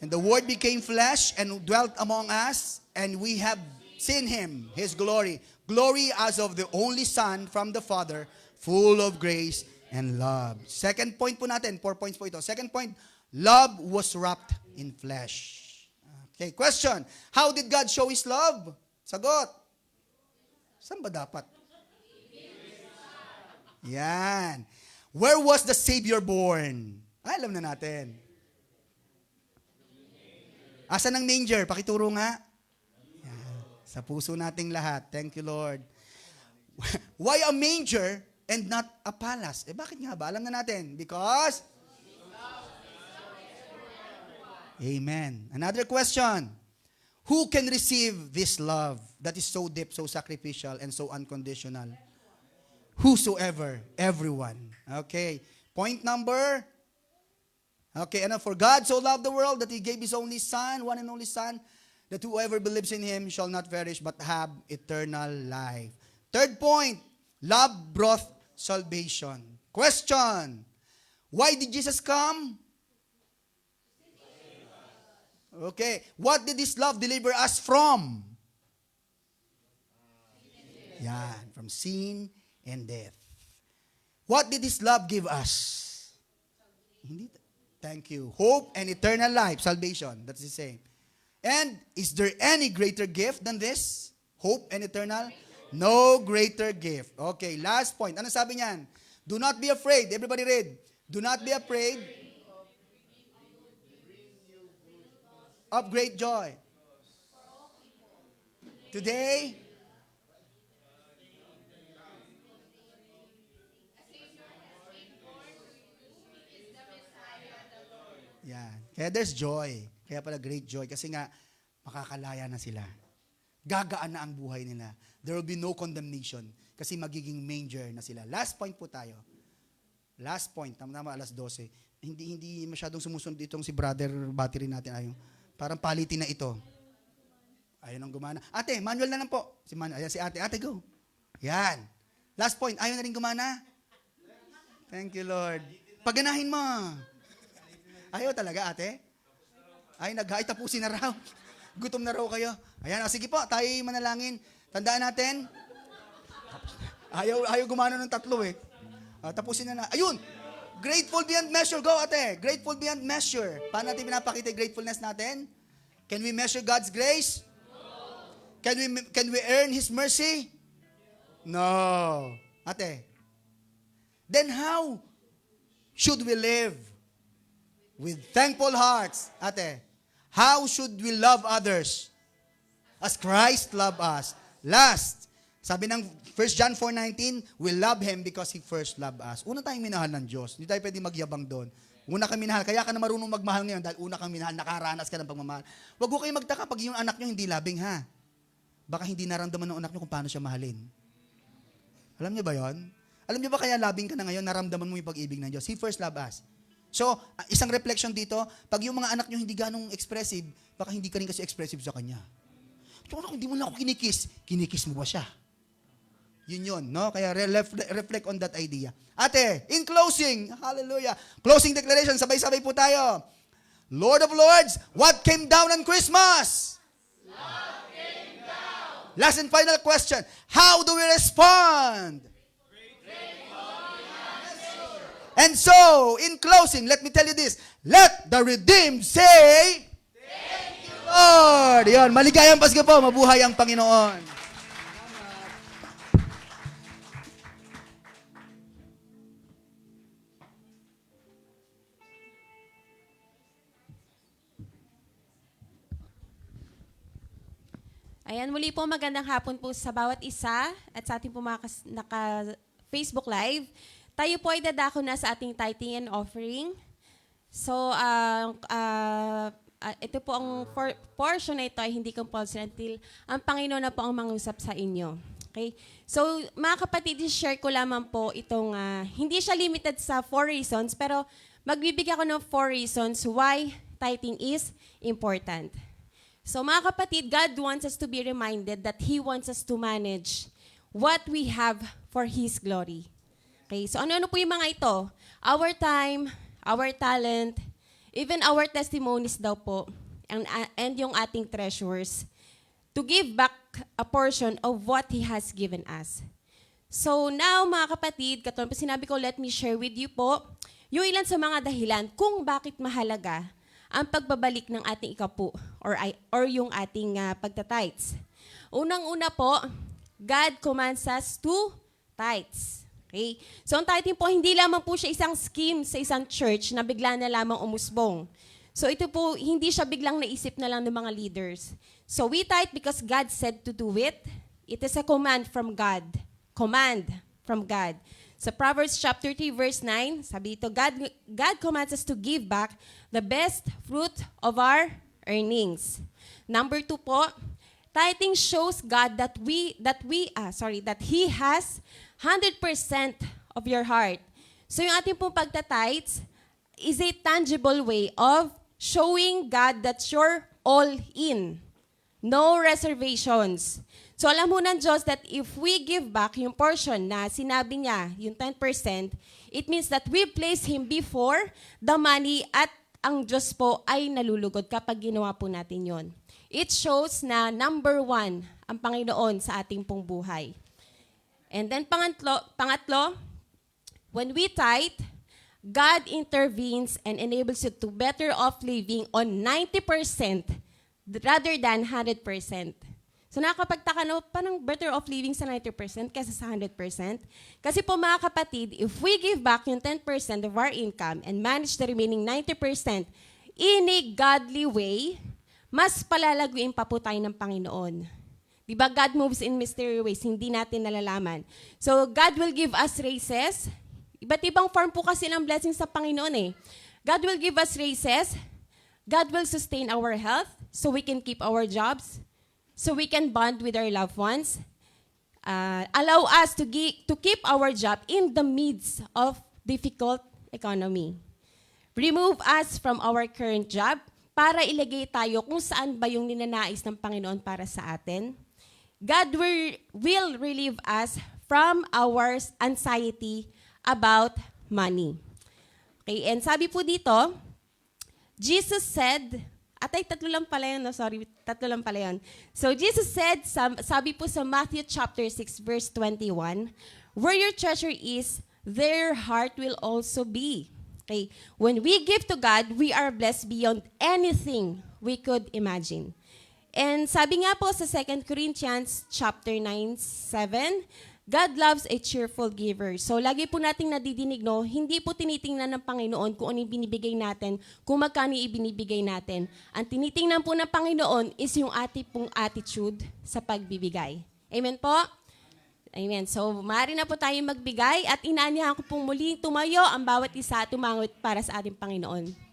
And the Word became flesh and dwelt among us, and we have seen Him, His glory. Glory as of the only Son from the Father, full of grace and love. Second point po natin, 4 points po ito. Second point, love was wrapped in flesh. Okay, question. How did God show His love? Sagot. Saan ba dapat? Yan. Where was the Savior born? Alam na natin. Asan ang manger? Pakituro nga. Yan. Sa puso nating lahat. Thank you, Lord. Why a manger and not a palace? Bakit nga ba? Alam na natin. Because? Amen. Another question. Who can receive this love that is so deep, so sacrificial, and so unconditional? Whosoever, everyone. Okay. Point number. Okay, and for God so loved the world that He gave His only Son, one and only Son, that whoever believes in Him shall not perish but have eternal life. Third point, love brought salvation. Question, why did Jesus come? Okay, what did His love deliver us from? Yan, from sin and death. What did His love give us? Hindi. Thank you. Hope and eternal life, salvation. That's the same. And is there any greater gift than this? Hope and eternal? No greater gift. Okay, last point. Ano sabi niyan? Do not be afraid. Everybody read. Do not be afraid of great joy. Today, yan. Kaya there's joy. Kaya pala great joy. Kasi nga, makakalaya na sila. Gagaan na ang buhay nila. There will be no condemnation. Kasi magiging manger na sila. Last point po tayo. Last point. Tama-tama, alas 12. Hindi masyadong sumusunod itong si brother battery natin. Ayaw. Parang palitin na ito. Ayaw nang gumana. Ate, manual na lang po. Ayan si ate. Ate, go. Yan. Last point. Ayaw na rin gumana? Thank you, Lord. Paganahin mo. Ayaw talaga, ate? Ay, tapusin na raw. Gutom na raw kayo. Ayan, sige po, tayo manalangin. Tandaan natin. Ayaw gumana ng tatlo eh. Tapusin na. Ayun! Grateful beyond measure. Go, ate. Grateful beyond measure. Paano natin pinapakita yung gratefulness natin? Can we measure God's grace? Can we earn His mercy? No. Ate. Then how should we live? With thankful hearts. Ate. How should we love others? As Christ loved us. Last. Sabi ng 1 John 4:19, we love Him because He first loved us. Una tayong minahal ng Diyos. Hindi tayo pwede magyabang doon. Una kang minahal. Kaya ka na marunong magmahal ngayon dahil una kang minahal, nakaranas ka ng pagmamahal. Huwag ko kayo magtaka pag yung anak nyo hindi labing, ha? Baka hindi naramdaman ng anak nyo kung paano siya mahalin. Alam niyo ba yon? Alam niyo ba kaya labing ka na ngayon, naramdaman mo yung pag-ibig ng Diyos? He first loved us. So, isang reflection dito, pag yung mga anak nyo hindi ganong expressive, baka hindi ka rin kasi expressive sa kanya. So, kung hindi mo lang ako kinikis mo ba siya? Yun, no? Kaya reflect on that idea. Ate, in closing, hallelujah, closing declaration, sabay-sabay po tayo. Lord of Lords, what came down on Christmas? Love came down. Last and final question, how do we respond? And so, in closing, let me tell you this, let the redeemed say, thank you, Lord. Yun, maligayang Pasko po, mabuhay ang Panginoon. Ayan, muli po magandang hapon po sa bawat isa at sa ating po mga naka-Facebook Live. Tayo po ay dadako na sa ating tithing and offering. So, ito po ang portion na ito ay hindi compulsory until ang Panginoon na po ang mangusap sa inyo. Okay? So, mga kapatid, share ko lamang po itong, hindi siya limited sa 4 reasons, pero magbibigay ako ng 4 reasons why tithing is important. So mga kapatid, God wants us to be reminded that He wants us to manage what we have for His glory. Okay, so ano po yung mga ito? Our time, our talent, even our testimonies daw po, and yung ating treasures, to give back a portion of what He has given us. So now mga kapatid, katulad po sinabi ko, let me share with you po yung ilan sa mga dahilan kung bakit mahalaga ang pagbabalik ng ating ikapu or yung ating pagtatites. Unang-una po, God commands us to tithes. Okay? So ang tithing po, hindi lamang po siya isang scheme sa isang church na bigla na lamang umusbong. So ito po, hindi siya biglang naisip na lang ng mga leaders. So we tithe because God said to do it. It is a command from God. Command from God. Sa Proverbs chapter 3 verse 9, sabi ito, God commands us to give back the best fruit of our earnings. Number 2 po, tithing shows God that He has 100% of your heart. So yung ating pong pagtitithes is a tangible way of showing God that you're all in. No reservations. So alam mo ng Diyos that if we give back yung portion na sinabi niya, yung 10%, it means that we place Him before the money at ang Diyos po ay nalulugod kapag ginawa po natin yon. It shows na number 1 ang Panginoon sa ating pong buhay. And then pangatlo, when we tithe, God intervenes and enables you to better off living on 90% rather than 100%. So nakakapagtaka na, parang better off living sa 90% kaysa sa 100%. Kasi po mga kapatid, if we give back yung 10% of our income and manage the remaining 90% in a godly way, mas palalaguin pa po tayo ng Panginoon. Diba, God moves in mysterious ways, hindi natin nalalaman. So God will give us raises. Iba't ibang form po kasi ng blessings sa Panginoon eh. God will give us raises. God will sustain our health so we can keep our jobs. So we can bond with our loved ones, allow us to keep our job in the midst of difficult economy. Remove us from our current job para ilagay tayo kung saan ba yung ninanais ng Panginoon para sa atin. God will relieve us from our anxiety about money. Okay, and sabi po dito, Jesus said, tatlo lang pala yun. So Jesus said, sabi po sa Matthew chapter 6 verse 21, where your treasure is, their heart will also be. Okay? When we give to God, we are blessed beyond anything we could imagine. And sabi nga po sa 2 Corinthians chapter 9:7, God loves a cheerful giver. So lagi po nating nadidinig, no, hindi po tinitingnan ng Panginoon kung ano yung binibigay natin, kung magkano yung ibinibigay natin. Ang tinitingnan po ng Panginoon is yung ating pong attitude sa pagbibigay. Amen po? Amen. So maaari na po tayo magbigay at inaanyahan ko pong muli tumayo ang bawat isa at tumangot para sa ating Panginoon.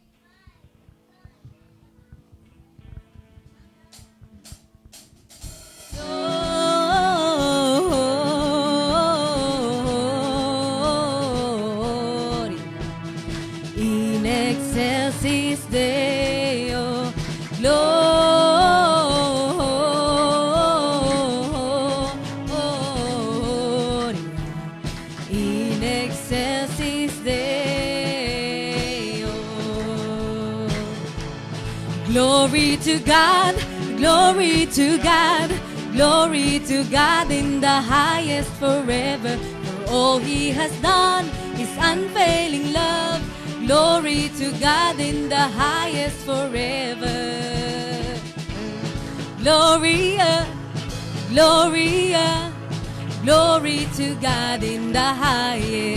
In excelsis Deo Gloria. In excelsis Deo. Glory to God, glory to God, glory to God in the highest forever. For all He has done, His unfailing love. Glory to God in the highest forever. Gloria, Gloria, glory to God in the highest.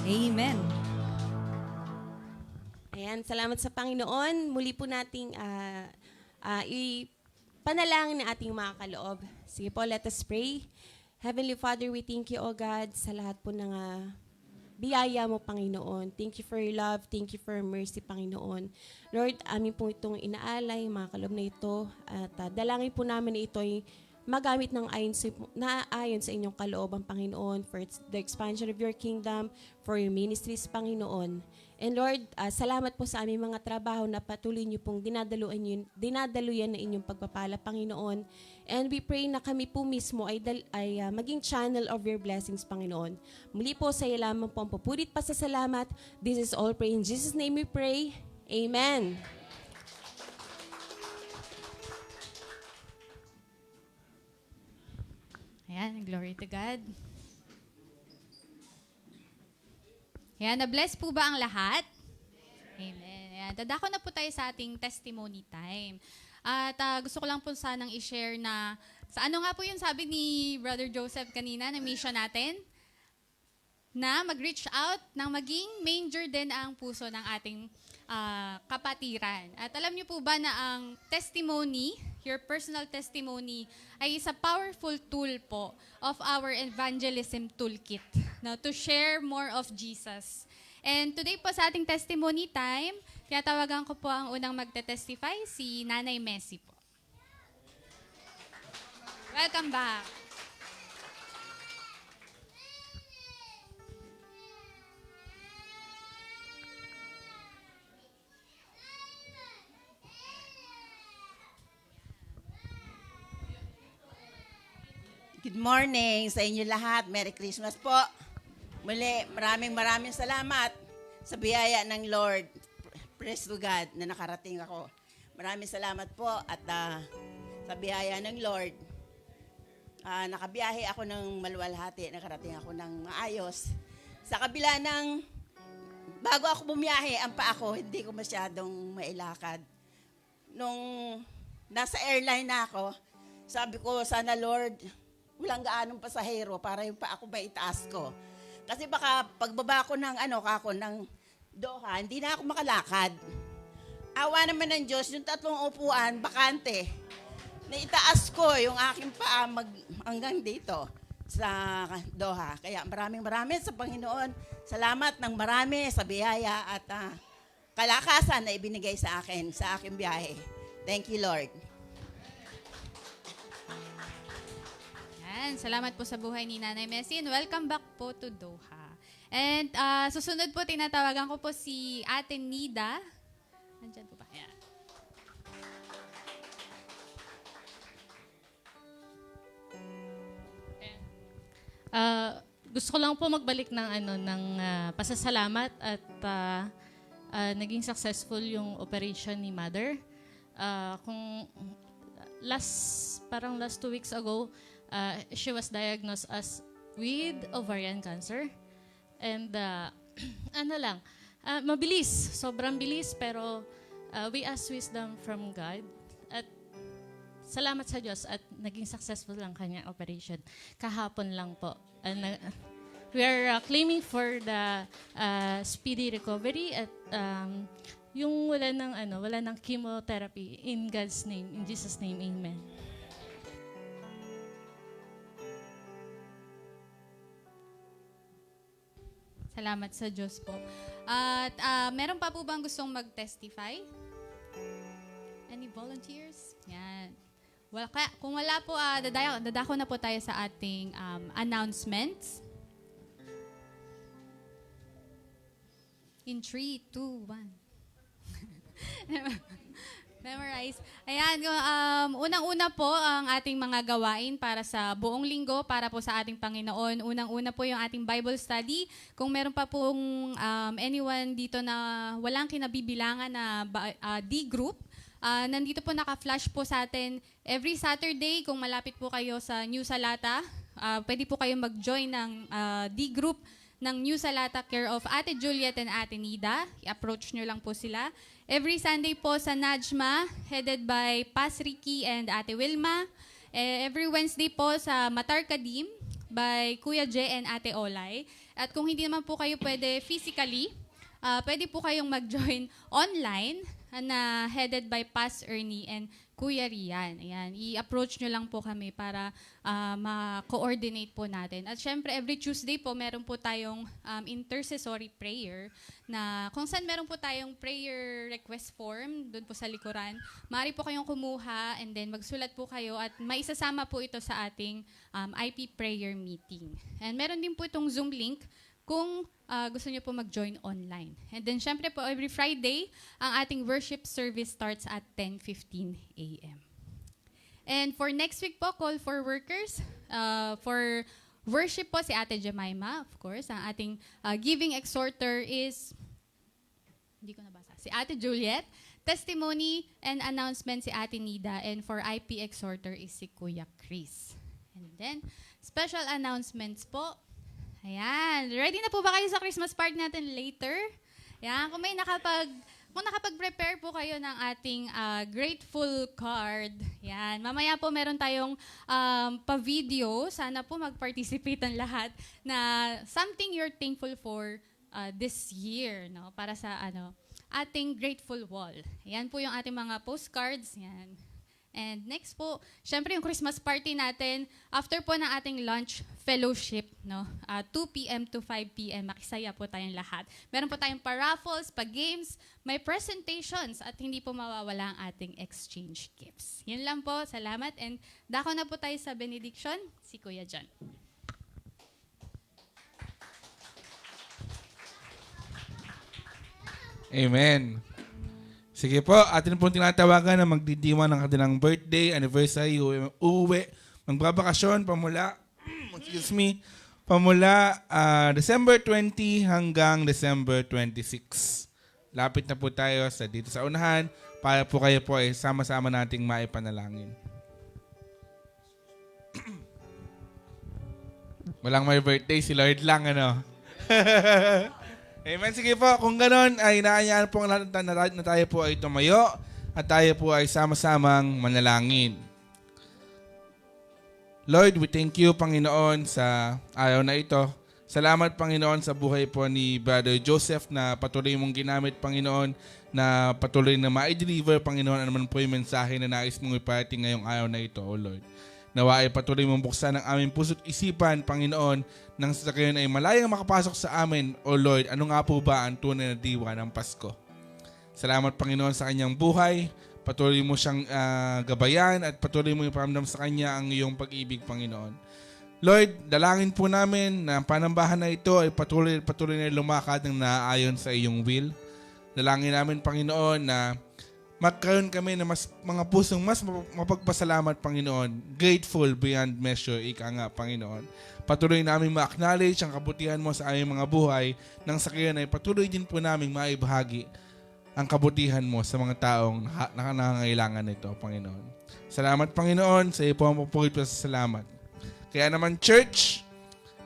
Amen. Ayan, salamat sa Panginoon. Muli po nating ipanalangin ang ating mga kaloob. Sige po, let us pray. Heavenly Father, we thank you, O God, sa lahat po ng biyaya mo, Panginoon. Thank you for your love. Thank you for your mercy, Panginoon. Lord, amin po itong inaalay, mga kaloob na ito. At dalangin po namin na ito ay magamit ng ayon sa inyong kalooban, Panginoon, for the expansion of your kingdom, for your ministries, Panginoon. And Lord, salamat po sa aming mga trabaho na patuloy niyo pong dinadaluyan na inyong pagpapala, Panginoon. And we pray na kami po mismo ay maging channel of your blessings, Panginoon. Muli po sa iyo lamang po ang papurit pa sa salamat. This is all pray in Jesus' name we pray. Amen. Ayan, glory to God. Ayan, na-bless po ba ang lahat? Amen. Ayan, dadako na po tayo sa ating testimony time. At gusto ko lang po sanang i-share na, sa ano nga po yung sabi ni Brother Joseph kanina na mission natin? Na mag-reach out nang maging manger din ang puso ng ating kapatiran. At alam niyo po ba na ang testimony, your personal testimony, ay isa powerful tool po of our evangelism toolkit, no, to share more of Jesus. And today po sa ating testimony time, tinatawagan ko po ang unang magte-testify, si Nanay Messi po. Welcome back. Good morning sa inyo lahat. Merry Christmas po. Muli, maraming salamat sa biyaya ng Lord. Praise to God na nakarating ako. Maraming salamat po at sa biyaya ng Lord, nakabiyahe ako ng maluwalhati, nakarating ako ng maayos. Sa kabila ng, bago ako bumiyahe, ang paa ko, hindi ko masyadong mailakad. Nung nasa airline na ako, sabi ko, sana Lord, walang gaanong pasahero para yung pa ako maitaas ko. Kasi baka pagbaba ko ng ng Doha, hindi na ako makalakad. Awa naman ng Diyos, yung 3 upuan, bakante. Naitaas ko yung aking paa hanggang dito sa Doha. Kaya maraming sa Panginoon. Salamat ng marami sa biyaya at kalakasan na ibinigay sa akin, sa aking biyahe. Thank you, Lord. Salamat po sa buhay ni Nanay Messi and welcome back po to Doha. And susunod po, tinatawagan ko po si Ate Nida. Nandyan po ba? Yeah. Gusto ko lang po magbalik ng pasasalamat at naging successful yung operation ni Mother. Kung last 2 weeks ago, she was diagnosed as with ovarian cancer. And mabilis, sobrang bilis, pero we ask wisdom from God. At salamat sa Diyos at naging successful lang kanyang operation. Kahapon lang po. We are claiming for the speedy recovery at yung wala ng chemotherapy in God's name, in Jesus' name, amen. Salamat sa Diyos po. At meron pa po bang gustong mag-testify? Any volunteers? Yan. Kung wala po, dadako na po tayo sa ating announcements. In 3, 2, 1. Memorize. Ayan, unang-una po ang ating mga gawain para sa buong linggo, para po sa ating Panginoon. Unang-una po yung ating Bible study. Kung meron pa pong anyone dito na walang kinabibilangan na D-group, nandito po naka-flash po sa atin every Saturday. Kung malapit po kayo sa New Salata, pwede po kayo mag-join ng D-group ng New Salata care of Ate Juliet and Ate Nida. I-approach nyo lang po sila. Every Sunday po sa Najma, headed by Pas Ricky and Ate Wilma. Every Wednesday po sa Matar Kadim by Kuya J and Ate Olay. At kung hindi naman po kayo pwede physically, pwede po kayong mag-join online na headed by Pas Ernie and Kuya Rian. Ayan, i-approach nyo lang po kami para ma-coordinate po natin. At syempre, every Tuesday po, meron po tayong intercessory prayer na kung saan meron po tayong prayer request form doon po sa likuran. Maaari po kayong kumuha and then magsulat po kayo at maisasama po ito sa ating IP prayer meeting. And meron din po itong Zoom link kung gusto niyo po mag-join online. And then, syempre po, every Friday, ang ating worship service starts at 10:15 a.m. And for next week po, call for workers. For worship po, si Ate Jemima, of course. Ang ating giving exhorter is, hindi ko nabasa, si Ate Juliet. Testimony and announcement si Ate Nida. And for IP exhorter is si Kuya Chris. And then, special announcements po. Ayan. Ready na po ba kayo sa Christmas party natin later? Ayan. Kung nakapag-prepare po kayo ng ating grateful card, yan. Mamaya po meron tayong pa-video. Sana po mag-participate ang lahat na something you're thankful for this year, no? Para sa ating grateful wall. Yan po yung ating mga postcards. Yan. And next po, syempre yung Christmas party natin, after po ng ating lunch fellowship, no? 2 p.m. to 5 p.m., makisaya po tayong lahat. Meron po tayong pa-raffles, pa-games, may presentations, at hindi po mawawala ang ating exchange gifts. Yun lang po, salamat. And dako na po tayo sa benediction, si Kuya John. Amen. Sige po, atin pong tinatawagan na magdidiwan ng kanilang birthday, anniversary, uuwi, magbabakasyon pamula December 20 hanggang December 26. Lapit na po tayo dito sa unahan para po kayo po ay sama-sama nating maipanalangin. Walang may birthday, si Lord lang, ano? Amen. Sige po, kung gano'n ay inaanyaan po ang lahat na tayo po ay tumayo at tayo po ay sama-samang manalangin. Lord, we thank you, Panginoon, sa araw na ito. Salamat, Panginoon, sa buhay po ni Brother Joseph na patuloy mong ginamit, Panginoon, na patuloy na ma-deliver, Panginoon, ano man po yung mensahe na nais mong iparating ngayong araw na ito, O Lord. Nawa ay patuloy mong buksan ang aming puso't isipan, Panginoon, nang sa gayon ay malayang makapasok sa amin, O Lord, ano nga po ba ang tunay na diwa ng Pasko? Salamat, Panginoon, sa kanyang buhay. Patuloy mo siyang gabayan at patuloy mo iparamdam sa kanya ang iyong pag-ibig, Panginoon. Lord, dalangin po namin na ang panambahan na ito ay patuloy na lumakad ng naaayon sa iyong will. Dalangin namin, Panginoon, na magkaroon kami ng mga pusong mas mapagpasalamat, Panginoon. Grateful beyond measure, ika nga, Panginoon. Patuloy namin ma-acknowledge ang kabutihan mo sa aming mga buhay nang sa kayon ay patuloy din po namin maibahagi ang kabutihan mo sa mga taong nakangailangan nito, Panginoon. Salamat, Panginoon, sa iyo po ang papugit pa sa salamat. Kaya naman, Church,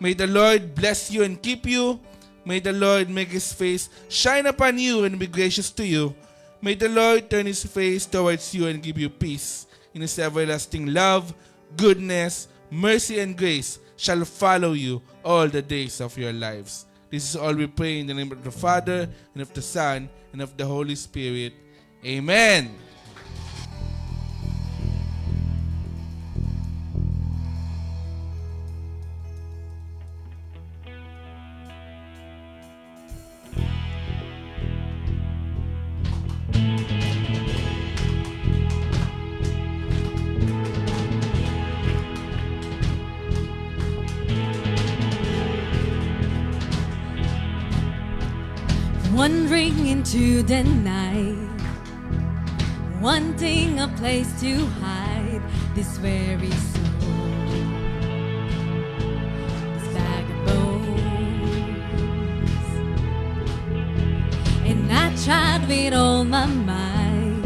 May the Lord bless you and keep you. May the Lord make His face shine upon you and be gracious to you. May the Lord turn His face towards you and give you peace. In His everlasting love, goodness, mercy, and grace shall follow you all the days of your lives. This is all we pray in the name of the Father, and of the Son, and of the Holy Spirit. Amen. Wandering into the night, wanting a place to hide this very soul, this bag of bones. And I tried with all my might,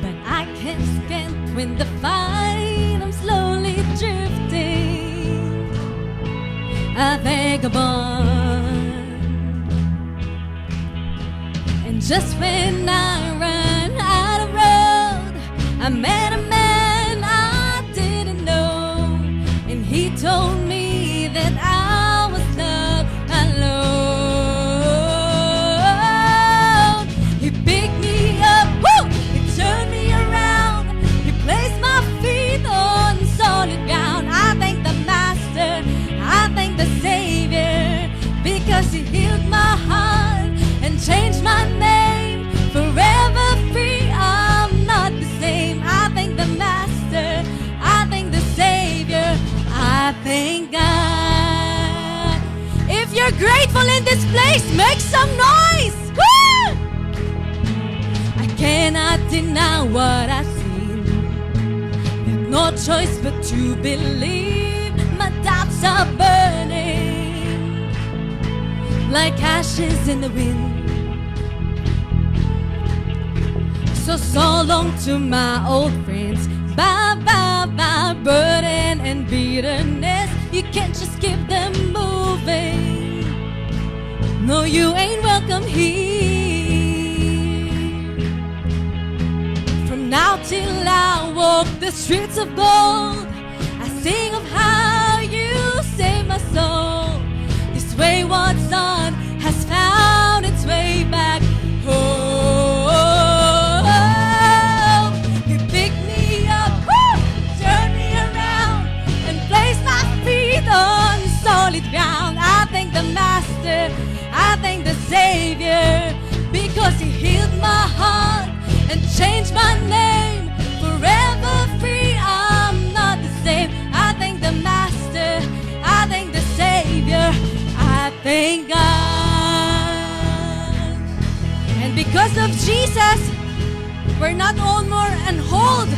but I can't stand when the fight. I'm slowly drifting, a vagabond. Just when I ran out of road, I met a man I didn't know, and he told me that I was not alone. He picked me up, woo! He turned me around, he placed my feet on solid ground. I thank the Master, I thank the Savior, because He healed my heart and changed my name. Forever free, I'm not the same. I thank the Master, I thank the Savior, I thank God. If you're grateful in this place, make some noise. Woo! I cannot deny what I've seen. There's no choice but to believe. My doubts are burning like ashes in the wind. So long to my old friends. Bye, bye, bye, burden and bitterness. You can't just keep them moving. No, you ain't welcome here. From now till I walk the streets of gold, I sing of how you saved my soul. This wayward son has found its way back home. On solid ground, I thank the Master, I thank the Savior, because He healed my heart and changed my name. Forever free, I'm not the same. I thank the Master, I thank the Savior, I thank God. And because of Jesus, we're not all more and hold.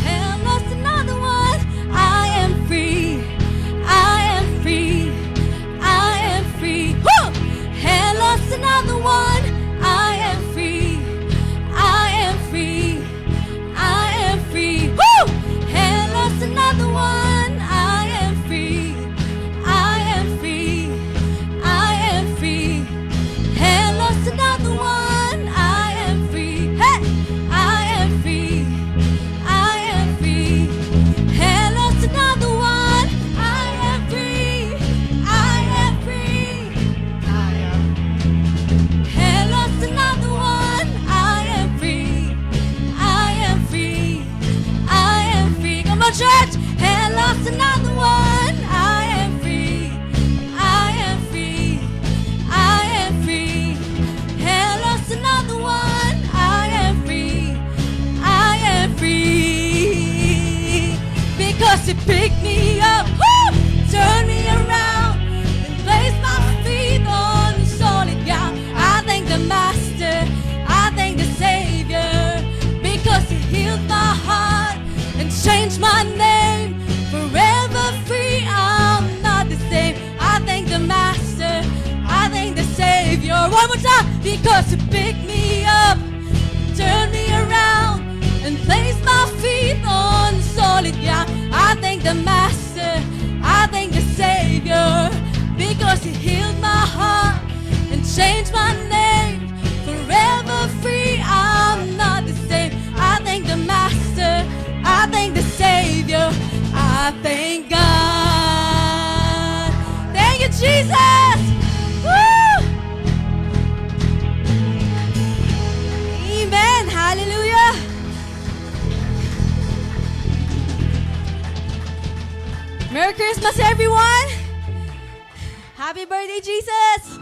And lost another one, I am free. I am free, I am free. Woo! And lost another one. I am free, I am free, I am free. Woo! And lost another one. I am free, I am free, I am free. And lost another one. I am free. Hey! I am free, I am free. And lost another one. Church, and lost another one. I am free, I am free, I am free. And lost another one. I am free, I am free. Because He picked me up, woo, turned me around, and placed my feet on solid ground. I thank the Master, I thank the Savior, because He healed my heart and changed my name. Forever free, I'm not the same. I thank the Master, I thank the Savior. One more time. Because He picked me up, turned me around, and placed my feet on solid ground. I thank the Master, I thank the Savior, 'cause He healed my heart and changed my name. Forever free, I'm not the same. I thank the Master, I thank the Savior, I thank God. Thank you, Jesus! Woo! Amen. Hallelujah. Merry Christmas, everyone. Happy birthday, Jesus.